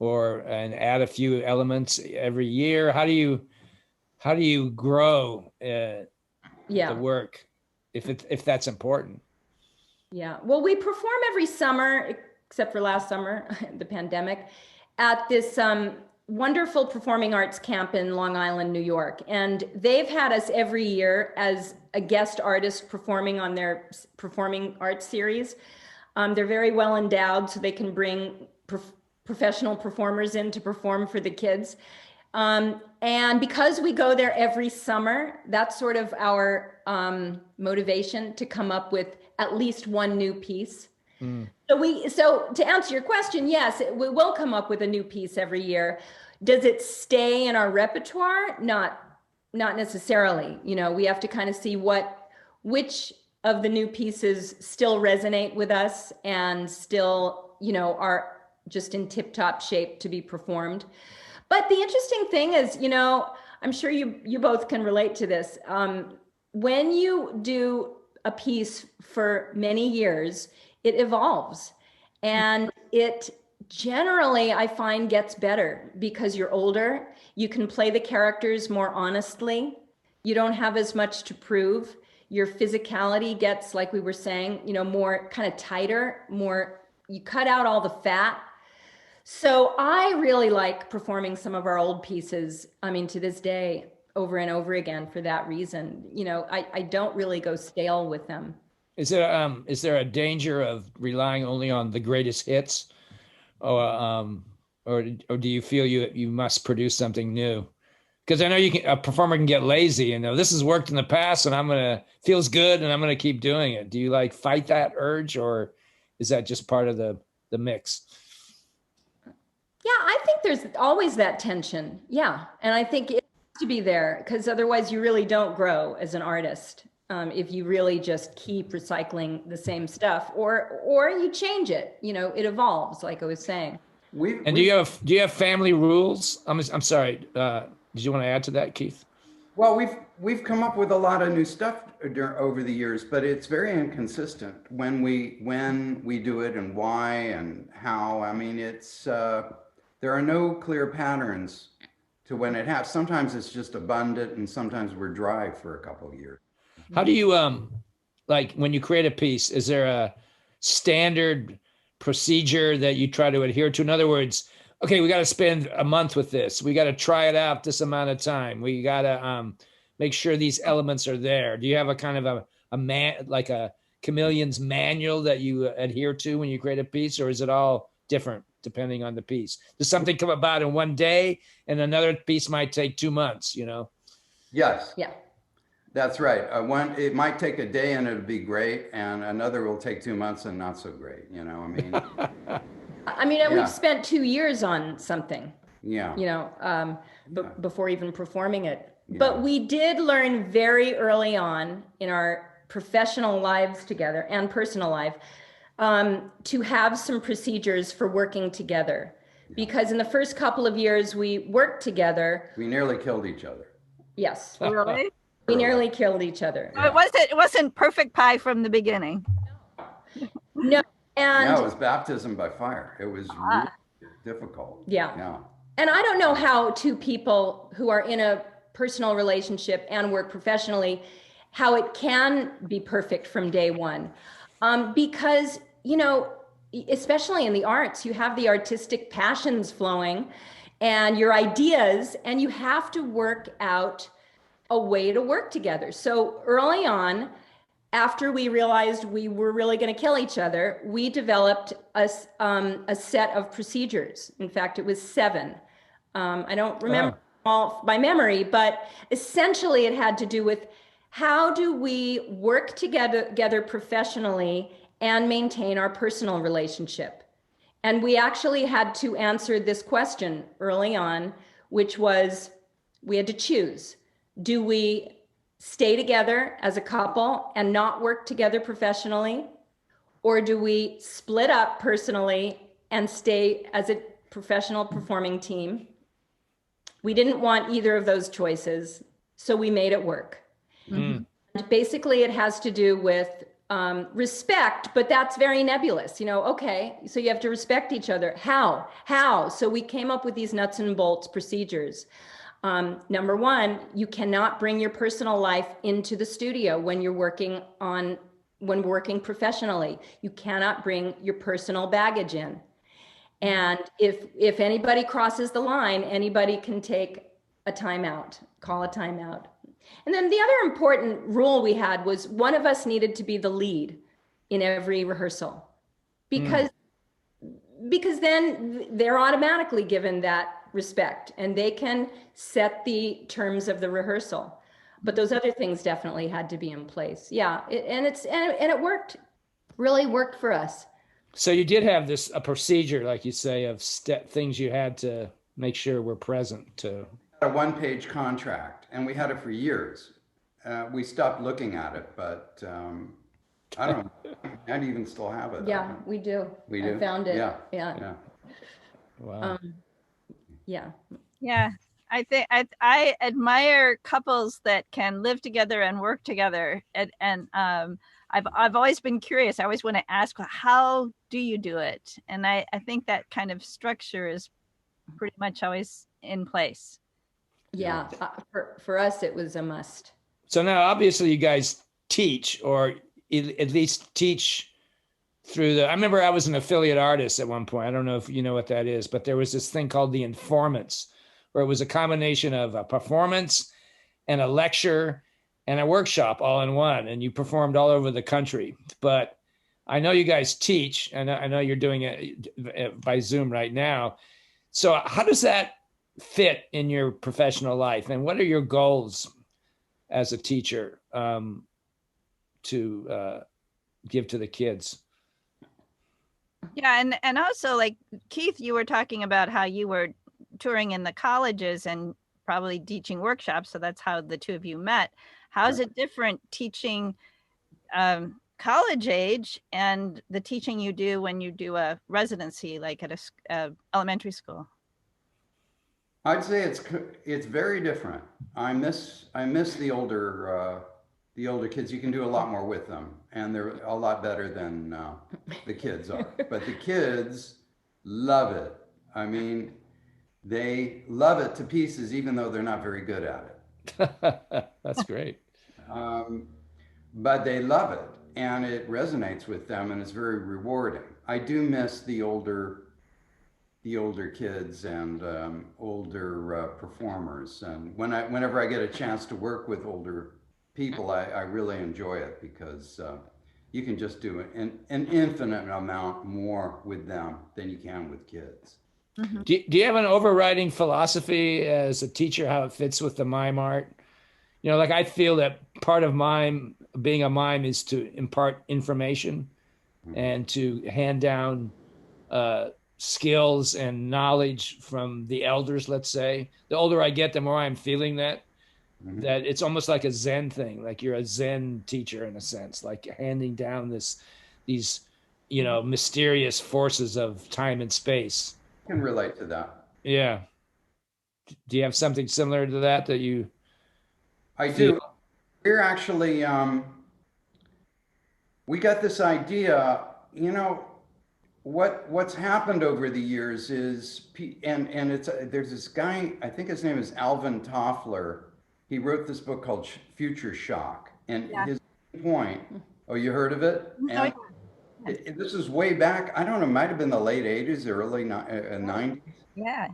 and add a few elements every year? How do you grow the work if that's important? Yeah, well, we perform every summer, except for last summer, the pandemic, at this wonderful performing arts camp in Long Island, New York. And they've had us every year as a guest artist performing on their performing arts series. They're very well endowed, so they can bring professional performers in to perform for the kids. And because we go there every summer, that's sort of our motivation to come up with at least one new piece. So to answer your question, yes, we will come up with a new piece every year. Does it stay in our repertoire? Not necessarily. You know, we have to kind of see which of the new pieces still resonate with us and still, you know, are just in tip-top shape to be performed. But the interesting thing is, you know, I'm sure you both can relate to this. When you do a piece for many years, it evolves and it generally I find gets better because you're older. You can play the characters more honestly. You don't have as much to prove. Your physicality gets, like we were saying, more kind of tighter, more, you cut out all the fat. So I really like performing some of our old pieces. I mean, to this day, over and over again for that reason. I don't really go stale with them. Is there a danger of relying only on the greatest hits, or do you feel you must produce something new? Because I know a performer can get lazy and this has worked in the past and feels good and I'm gonna keep doing it. Do you like fight that urge, or is that just part of the mix? Yeah, I think there's always that tension. Yeah, and I think it has to be there because otherwise you really don't grow as an artist. If you really just keep recycling the same stuff, or you change it, it evolves, like I was saying. Do you have family rules? I'm sorry. Did you want to add to that, Keith? Well, we've come up with a lot of new stuff over the years, but it's very inconsistent when we do it and why and how. I mean, there are no clear patterns to when it happens. Sometimes it's just abundant, and sometimes we're dry for a couple of years. How do you like when you create a piece? Is there a standard procedure that you try to adhere to? In other words, okay, we got to spend a month with this. We got to try it out this amount of time. We got to make sure these elements are there. Do you have a kind of like a Chameleons manual that you adhere to when you create a piece, or is it all different depending on the piece? Does something come about in one day and another piece might take 2 months, Yes. Yeah. That's right. It might take a day and it'll be great, and another will take 2 months and not so great. We've spent 2 years on something. Yeah. Before even performing it. Yeah. But we did learn very early on in our professional lives together and personal life to have some procedures for working together. Because in the first couple of years we worked together, we nearly killed each other. Yes. Really? We nearly killed each other. So it wasn't perfect pie from the beginning. No. And it was baptism by fire. It was really difficult. Yeah. And I don't know how two people who are in a personal relationship and work professionally, how it can be perfect from day one. Because, especially in the arts, you have the artistic passions flowing and your ideas, and you have to work out a way to work together. So early on, after we realized we were really going to kill each other, we developed a set of procedures. In fact, it was 7. I don't remember all by memory, but essentially it had to do with how do we work together professionally and maintain our personal relationship. And we actually had to answer this question early on, which was we had to choose. Do we stay together as a couple and not work together professionally? Or do we split up personally and stay as a professional performing team? We didn't want either of those choices, so we made it work. Mm-hmm. Basically, it has to do with respect, but that's very nebulous. Okay, so you have to respect each other. How? So we came up with these nuts and bolts procedures. Number 1, you cannot bring your personal life into the studio when working professionally. You cannot bring your personal baggage in. And if anybody crosses the line, anybody can take a timeout, call a timeout. And then the other important rule we had was one of us needed to be the lead in every rehearsal, because then they're automatically given that respect and they can set the terms of the rehearsal. But those other things definitely had to be in place. Yeah, it worked, really worked for us. So you did have a procedure, like you say, of things you had to make sure were present to. A 1-page contract, and we had it for years. We stopped looking at it, but I don't know. I even still have it. Yeah, we do. We do. I found it. Yeah. Wow. Yeah. Yeah. I think I admire couples that can live together and work together, and I've always been curious. I always want to ask, how do you do it? And I think that kind of structure is pretty much always in place. Yeah, for us, it was a must. So now, obviously, you guys teach, or at least teach through the. I remember I was an affiliate artist at one point. I don't know if you know what that is, but there was this thing called the Informants, where it was a combination of a performance and a lecture and a workshop all in one, and you performed all over the country. But I know you guys teach, and I know you're doing it by Zoom right now. So how does that fit in your professional life, and what are your goals as a teacher to give to the kids? Yeah, and also, like Keith, you were talking about how you were touring in the colleges and probably teaching workshops, so that's how the two of you met. How is it different teaching college age and the teaching you do when you do a residency, like at a elementary school? I'd say it's very different. I miss the older kids. You can do a lot more with them, and they're a lot better than the kids are. But the kids love it. I mean, they love it to pieces, even though they're not very good at it. That's great. But they love it, and it resonates with them, and it's very rewarding. I do miss the older kids and older performers, and whenever I get a chance to work with older people, I really enjoy it, because you can just do an infinite amount more with them than you can with kids. Mm-hmm. Do you have an overriding philosophy as a teacher, how it fits with the mime art? You know, like I feel that part of being a mime is to impart information and to hand down skills and knowledge from the elders, let's say. The older I get, the more I'm feeling that it's almost like a Zen thing. Like you're a Zen teacher in a sense, like handing down these, mysterious forces of time and space. I can relate to that. Yeah. Do you have something similar to that you? I do. We're actually, we got this idea, what's happened over the years is, there's this guy, I think his name is Alvin Toffler. He wrote this book called Future Shock. And his point, you heard of it? And this is way back, I don't know, might have been the late 80s, early 90s. Yeah.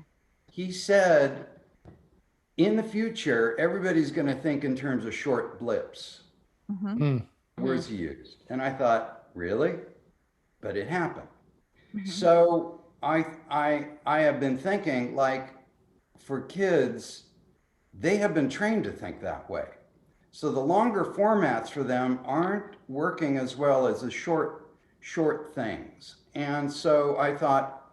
He said, in the future, everybody's going to think in terms of short blips. Words he used. And I thought, really? But it happened. So I have been thinking, like, for kids, they have been trained to think that way. So the longer formats for them aren't working as well as the short things. And so I thought,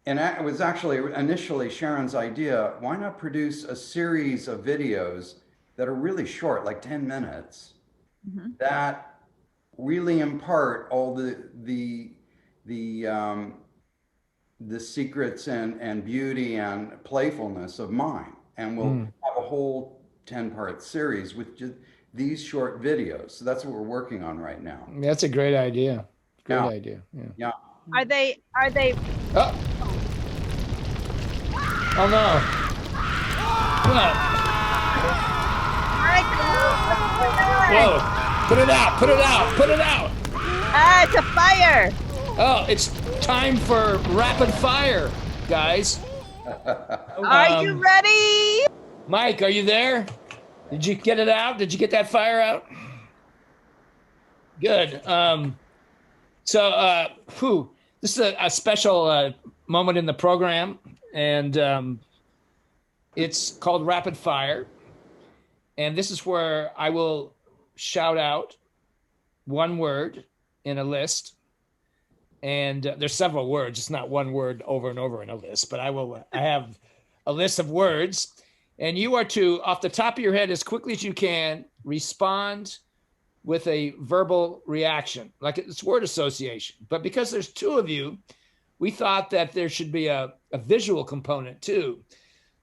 and it was actually initially Sharon's idea, why not produce a series of videos that are really short, like 10 minutes, that really impart all the secrets and beauty and playfulness of mime. And we'll have a whole 10-part series with just these short videos. So that's what we're working on right now. That's a great idea. Great idea. Yeah. Are they? Oh. Oh no. Whoa. Put it out. Put it out. Put it out. Ah, it's a fire. Oh, it's time for rapid fire, guys. Are you ready? Mike, are you there? Did you get it out? Did you get that fire out? Good. This is a special moment in the program, and it's called Rapid Fire. And this is where I will shout out one word in a list. And there's several words. It's not one word over and over in a list, but I have a list of words. And you are to, off the top of your head, as quickly as you can, respond with a verbal reaction, like it's word association. But because there's two of you, we thought that there should be a visual component too.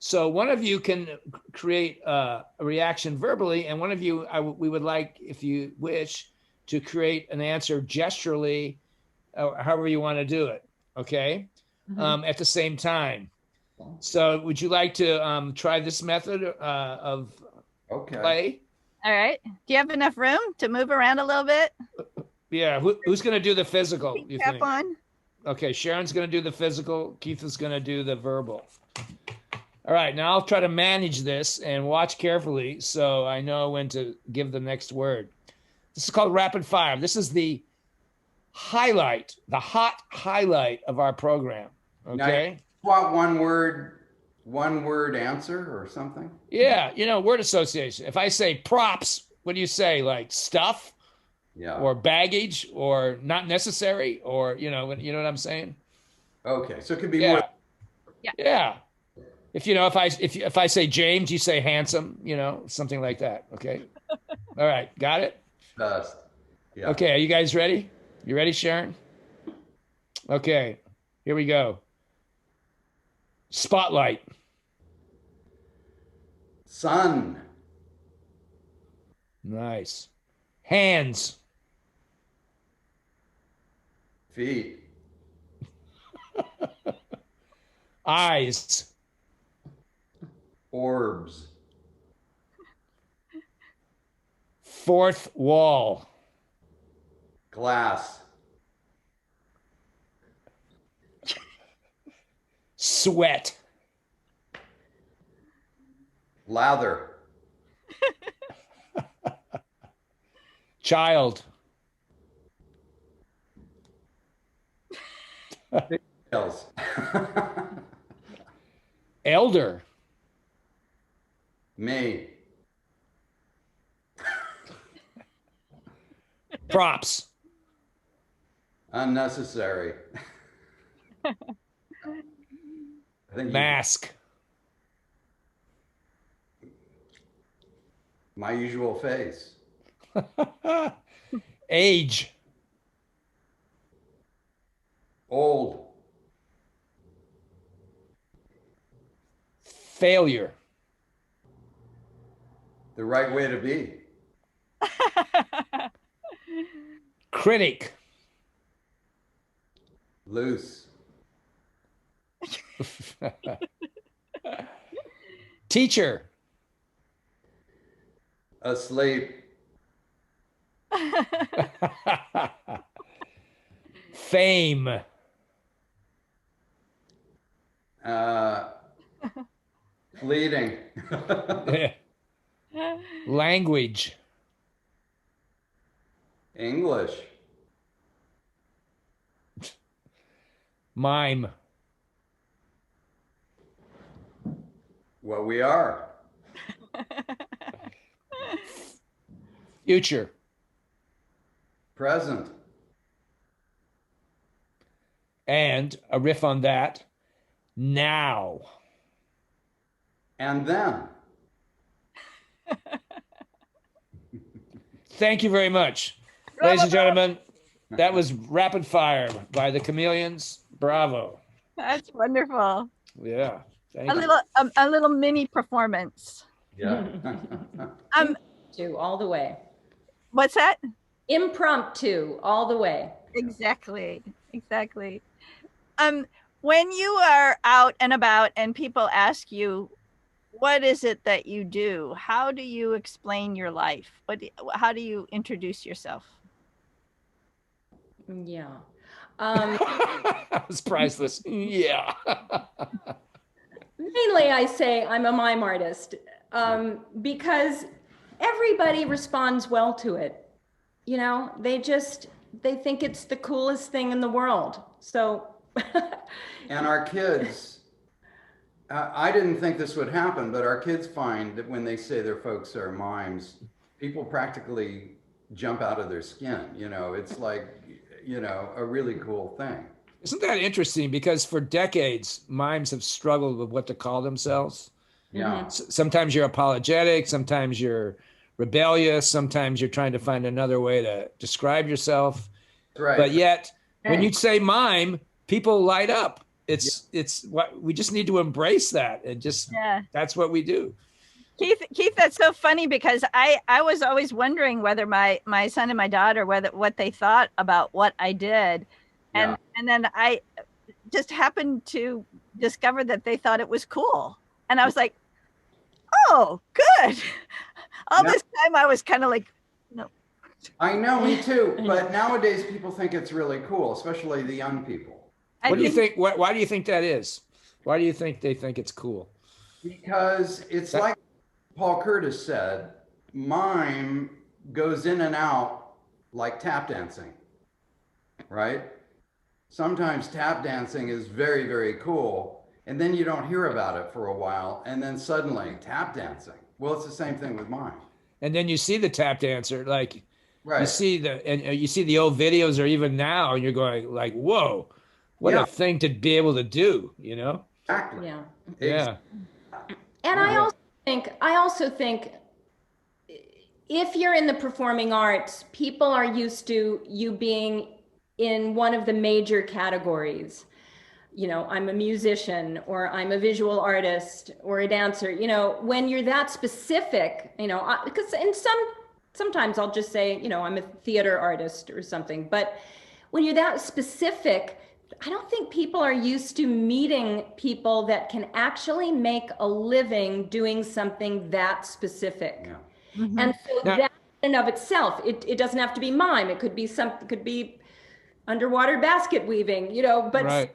So one of you can create a reaction verbally, and one of you, we would like, if you wish, to create an answer gesturally, however you want to do it. Okay. At the same time. So would you like to try this method of play? All right. Do you have enough room to move around a little bit? Yeah. Who's going to do the physical? You think? On. Okay. Sharon's going to do the physical. Keith is going to do the verbal. All right. Now I'll try to manage this and watch carefully so I know when to give the next word. This is called rapid fire. This is the highlight, the hot highlight of our program. Okay. What one word answer or something? Yeah, you know, word association. If I say props, what do you say? Like stuff, or baggage, or not necessary, or you know what I'm saying? Okay, so it could be more. Yeah. If I say James, you say handsome. You know, something like that. Okay. All right, got it. Yeah. Okay, are you guys ready? You ready, Sharon? Okay, here we go. Spotlight. Sun. Nice. Hands. Feet. Eyes. Orbs. Fourth wall. Glass. Sweat. Lather. Child. Else. Elder. Me. Props. Unnecessary. I think Mask. my usual face. Age. Old. Failure. The right way to be. Critic. Loose. Teacher. Asleep. Fame. Fleeting. Language. English. Mime. What we are. Future. Present. And a riff on that. Now. And then. Thank you very much. Ladies and gentlemen, that was Rapid Fire by the Chameleons. Bravo. That's wonderful. Yeah. Thank you. A little mini performance. Yeah. To all the way. What's that? Impromptu all the way. Exactly. When you are out and about and people ask you, what is it that you do? How do you explain your life? How do you introduce yourself? Yeah. That was priceless. Yeah. Mainly I say I'm a mime artist because everybody responds well to it. You know, they think it's the coolest thing in the world. So. And our kids, I didn't think this would happen, but our kids find that when they say their folks are mimes, people practically jump out of their skin. You know, it's like, you know, a really cool thing. Isn't that interesting? Because for decades, mimes have struggled with what to call themselves. Yeah. Sometimes you're apologetic, sometimes you're rebellious, sometimes you're trying to find another way to describe yourself. Right. But yet, when you say mime, people light up. it's what we just need to embrace that and just that's what we do. Keith, that's so funny because I was always wondering whether my son and my daughter what they thought about what I did, and then I just happened to discover that they thought it was cool, and I was like, oh, good. All this time I was kind of like, no. I know, me too. But nowadays people think it's really cool, especially the young people. What do you think? Why do you think that is? Why do you think they think it's cool? Because it's like Paul Curtis said, mime goes in and out like tap dancing, right? Sometimes tap dancing is very, very cool, and then you don't hear about it for a while, and then suddenly tap dancing. Well, it's the same thing with mime. And then you see the tap dancer, like right. you see the old videos, or even now, and you're going like, whoa, what a thing to be able to do, you know? Exactly. Yeah. Yeah. And I also think if you're in the performing arts, people are used to you being in one of the major categories. You know, I'm a musician, or I'm a visual artist, or a dancer. You know, when you're that specific, you know, because sometimes I'll just say, you know, I'm a theater artist or something. But when you're that specific, I don't think people are used to meeting people that can actually make a living doing something that specific. Yeah. Mm-hmm. And so that in and of itself, it doesn't have to be mime. It could be underwater basket weaving, you know, but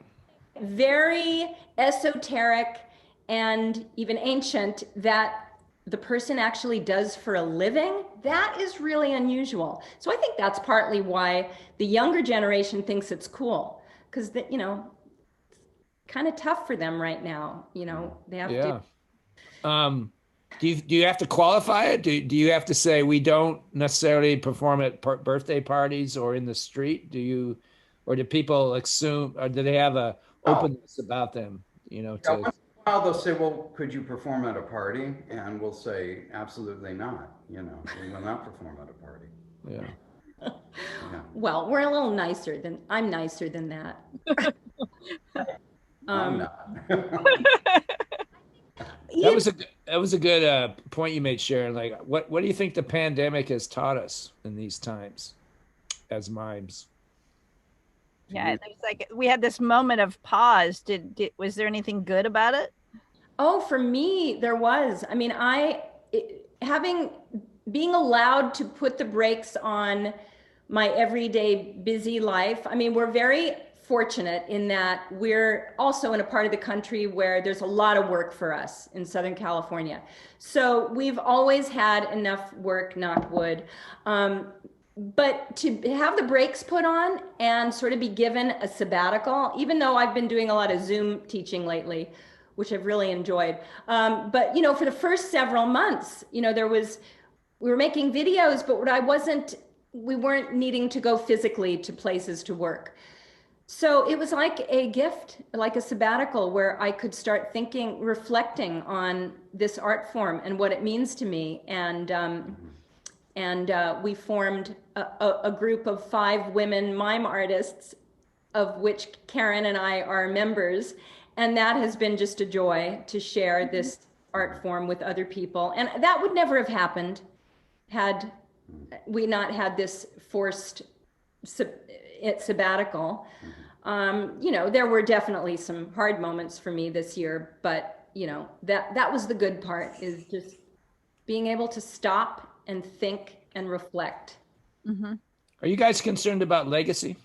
very esoteric and even ancient that the person actually does for a living. That is really unusual. So I think that's partly why the younger generation thinks it's cool, because you know, it's kind of tough for them right now. You know, they have to. Do you have to qualify it? Do you have to say we don't necessarily perform at birthday parties or in the street? Or do people assume, or do they have a openness about them? You know, once in a while they'll say, "Well, could you perform at a party?" And we'll say, "Absolutely not." You know, we will not perform at a party. Yeah. Well, we're a little nicer than I'm nicer than that. I'm not. That was a good point you made, Sharon. Like, what do you think the pandemic has taught us in these times as mimes? Yeah, there's like we had this moment of pause. Was there anything good about it? Oh, for me, there was. I mean, being allowed to put the brakes on my everyday busy life. I mean, we're very fortunate in that we're also in a part of the country where there's a lot of work for us in Southern California. So we've always had enough work, knock wood. But to have the brakes put on and sort of be given a sabbatical, even though I've been doing a lot of Zoom teaching lately, which I've really enjoyed. But, you know, for the first several months, you know, we were making videos, but we weren't needing to go physically to places to work. So it was like a gift, like a sabbatical, where I could start thinking, reflecting on this art form and what it means to me. And we formed a group of 5 women mime artists, of which Karen and I are members. And that has been just a joy to share this art form with other people. And that would never have happened had we not had this forced sabbatical. You know, there were definitely some hard moments for me this year, but you know, that was the good part, is just being able to stop and think and reflect. Mm-hmm. Are you guys concerned about legacy?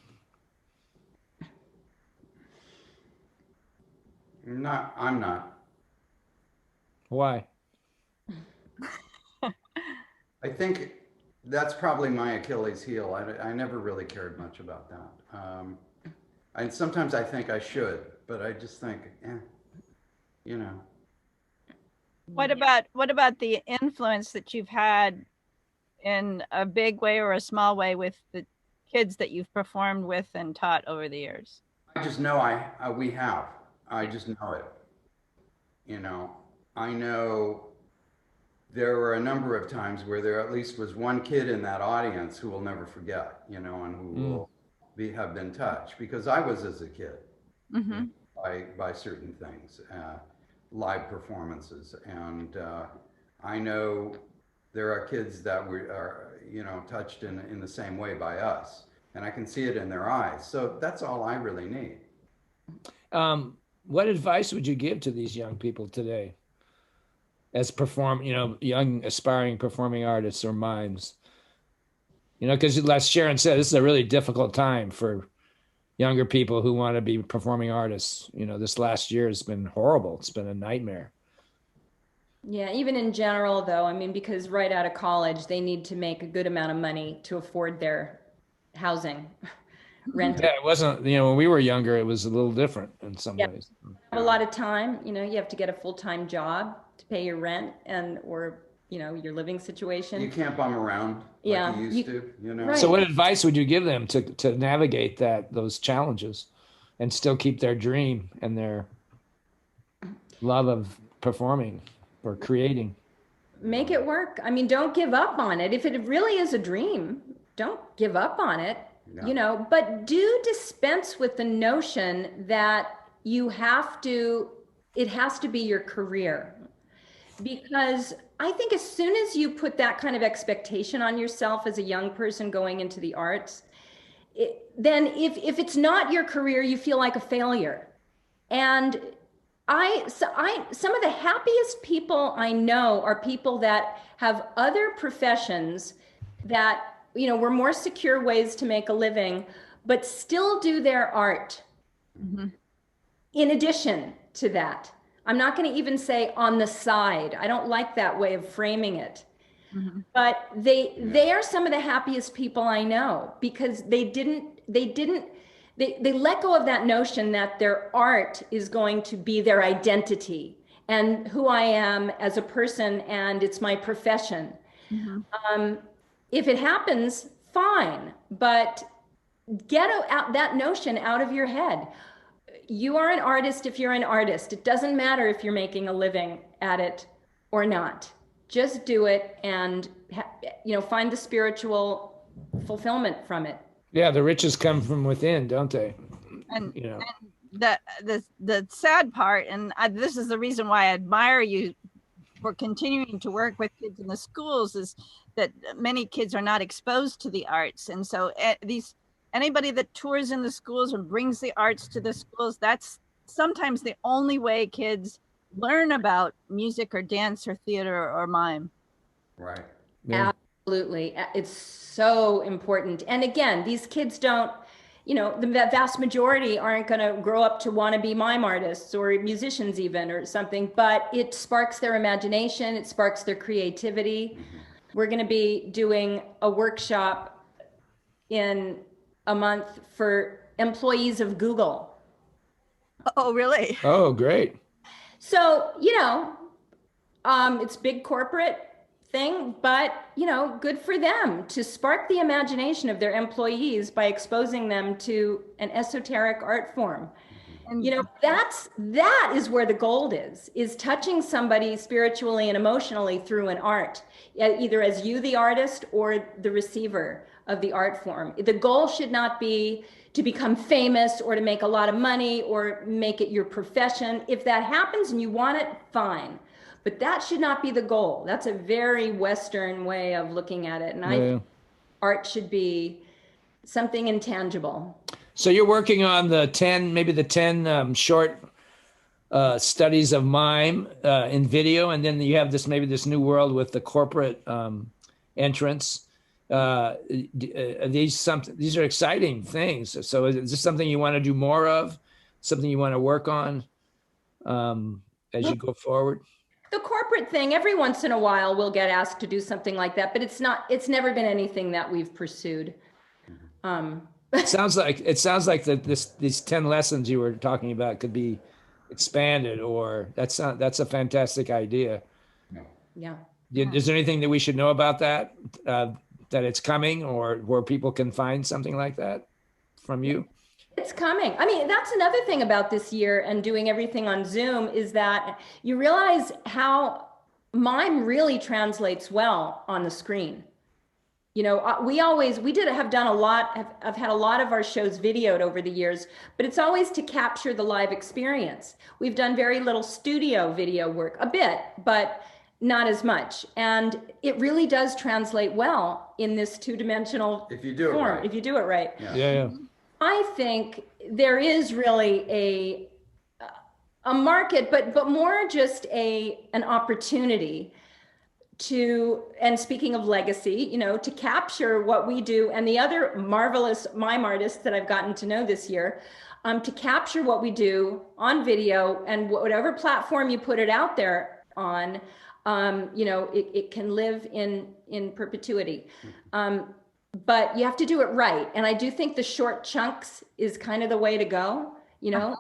I'm not. Why? I think that's probably my Achilles heel. I never really cared much about that. And sometimes I think I should, but I just think, you know. What about the influence that you've had in a big way or a small way with the kids that you've performed with and taught over the years? I just know we have. I just know it. You know, I know there were a number of times where there at least was one kid in that audience who will never forget, you know, and who will have been touched, because I was as a kid. Mm-hmm. by certain things, live performances. And I know there are kids that are, you know, touched in the same way by us. And I can see it in their eyes. So that's all I really need. What advice would you give to these young people today as young aspiring performing artists or mimes? You know, because as Sharon said, this is a really difficult time for younger people who want to be performing artists. You know, this last year has been horrible. It's been a nightmare. Yeah, even in general, though, I mean, because right out of college, they need to make a good amount of money to afford their housing, rent. Yeah, it wasn't, you know, when we were younger, it was a little different in some ways. Have a lot of time, you know, you have to get a full-time job to pay your rent or, you know, your living situation. You can't bum around like you used to, you know? Right. So what advice would you give them to navigate those challenges and still keep their dream and their love of performing or creating? Make it work. I mean, don't give up on it. If it really is a dream, don't give up on it, you know, but do dispense with the notion that it has to be your career. Because I think as soon as you put that kind of expectation on yourself as a young person going into the arts, then if it's not your career, you feel like a failure. And some of the happiest people I know are people that have other professions that, you know, were more secure ways to make a living, but still do their art. Mm-hmm. In addition to that, I'm not going to even say on the side. I don't like that way of framing it. Mm-hmm. But they are some of the happiest people I know because they let go of that notion that their art is going to be their identity and who I am as a person, and it's my profession. Mm-hmm. If it happens, fine, but get out that notion out of your head. You are an artist if you're an artist. It doesn't matter if you're making a living at it or not. Just do it and, you know, find the spiritual fulfillment from it. Yeah, the riches come from within, don't they? And, you know, and the sad part, and this is the reason why I admire you for continuing to work with kids in the schools, is that many kids are not exposed to the arts. And so anybody that tours in the schools and brings the arts to the schools, that's sometimes the only way kids learn about music or dance or theater or mime. Right. Yeah. Absolutely. It's so important. And again, these kids don't, you know, the vast majority aren't going to grow up to want to be mime artists or musicians even or something, but it sparks their imagination. It sparks their creativity. Mm-hmm. We're going to be doing a workshop in a month for employees of Google. Oh, really? Oh, great. So, you know, it's big corporate thing, but, you know, good for them to spark the imagination of their employees by exposing them to an esoteric art form. And, you know, that is where the gold is touching somebody spiritually and emotionally through an art, either as you, the artist, or the receiver of the art form. The goal should not be to become famous or to make a lot of money or make it your profession. If that happens and you want it, fine. But that should not be the goal. That's a very Western way of looking at it. And I think art should be something intangible. So you're working on the 10 short studies of mime in video, and then you have this new world with the corporate entrance. These are exciting things. So is this something you want to do more of? Something you want to work on as you go forward? The corporate thing, every once in a while we'll get asked to do something like that, but it's never been anything that we've pursued. It sounds like these 10 lessons you were talking about could be expanded, or that's a fantastic idea. Yeah. Is there anything that we should know about that it's coming, or where people can find something like that from you? It's coming. I mean, that's another thing about this year and doing everything on Zoom is that you realize how mime really translates well on the screen. You know, have done a lot, have had a lot of our shows videoed over the years, but it's always to capture the live experience. We've done very little studio video work, a bit, but not as much. And it really does translate well in this two-dimensional If you do it form, right. if you do it right. Yeah. Yeah. I think there is really a market, but more just an opportunity to, and speaking of legacy, you know, to capture what we do and the other marvelous mime artists that I've gotten to know this year, to capture what we do on video, and whatever platform you put it out there on, you know, it can live in perpetuity. But you have to do it right. And I do think the short chunks is kind of the way to go, you know.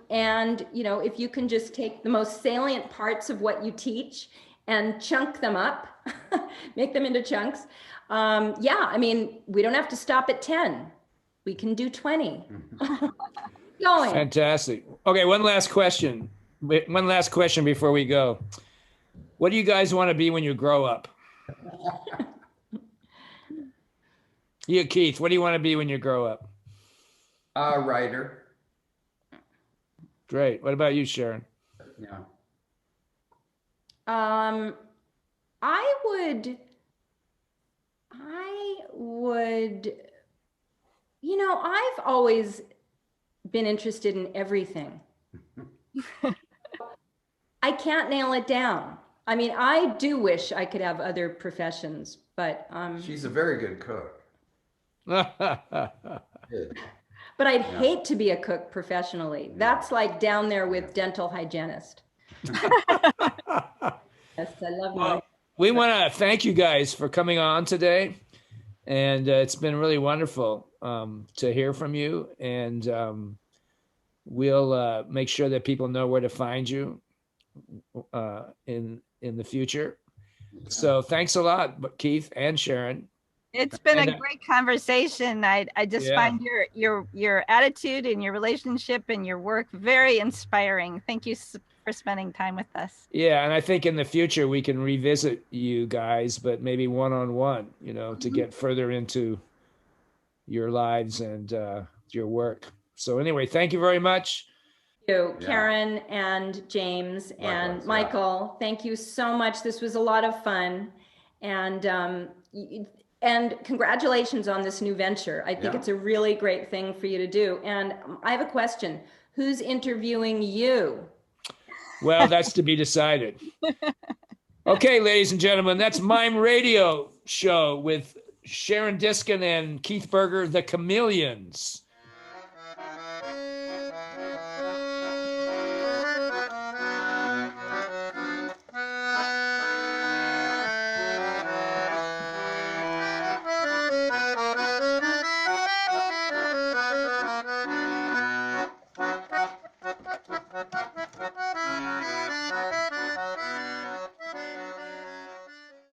And, you know, if you can just take the most salient parts of what you teach and chunk them up, make them into chunks. Yeah, I mean, we don't have to stop at 10. We can do 20. Going. Fantastic. Okay, one last question. One last question before we go. What do you guys want to be when you grow up? You, Keith, what do you want to be when you grow up? Writer. Great. What about you, Sharon? Yeah. I would, you know, I've always been interested in everything. I can't nail it down. I mean, I do wish I could have other professions, but She's a very good cook. Good. but I'd hate to be a cook professionally. That's like down there with dental hygienist. Yes, I love Well, we want to thank you guys for coming on today. And it's been really wonderful to hear from you. And we'll make sure that people know where to find you in the future. So thanks a lot, Keith and Sharon. It's been And, a great conversation. I just Yeah. find your attitude and your relationship and your work very inspiring. Thank you for spending time with us. Yeah, and I think in the future we can revisit you guys, but maybe one-on-one, you know, to get further into your lives and your work. So anyway, thank you very much. You, Yeah. Karen and James and Likewise, Michael. Thank you so much. This was a lot of fun, and congratulations on this new venture. I think Yeah. it's a really great thing for you to do. And I have a question: who's interviewing you? Well, that's to be decided. Okay, ladies and gentlemen, that's Mime Radio Show with Sharon Diskin and Keith Berger, the Chameleons.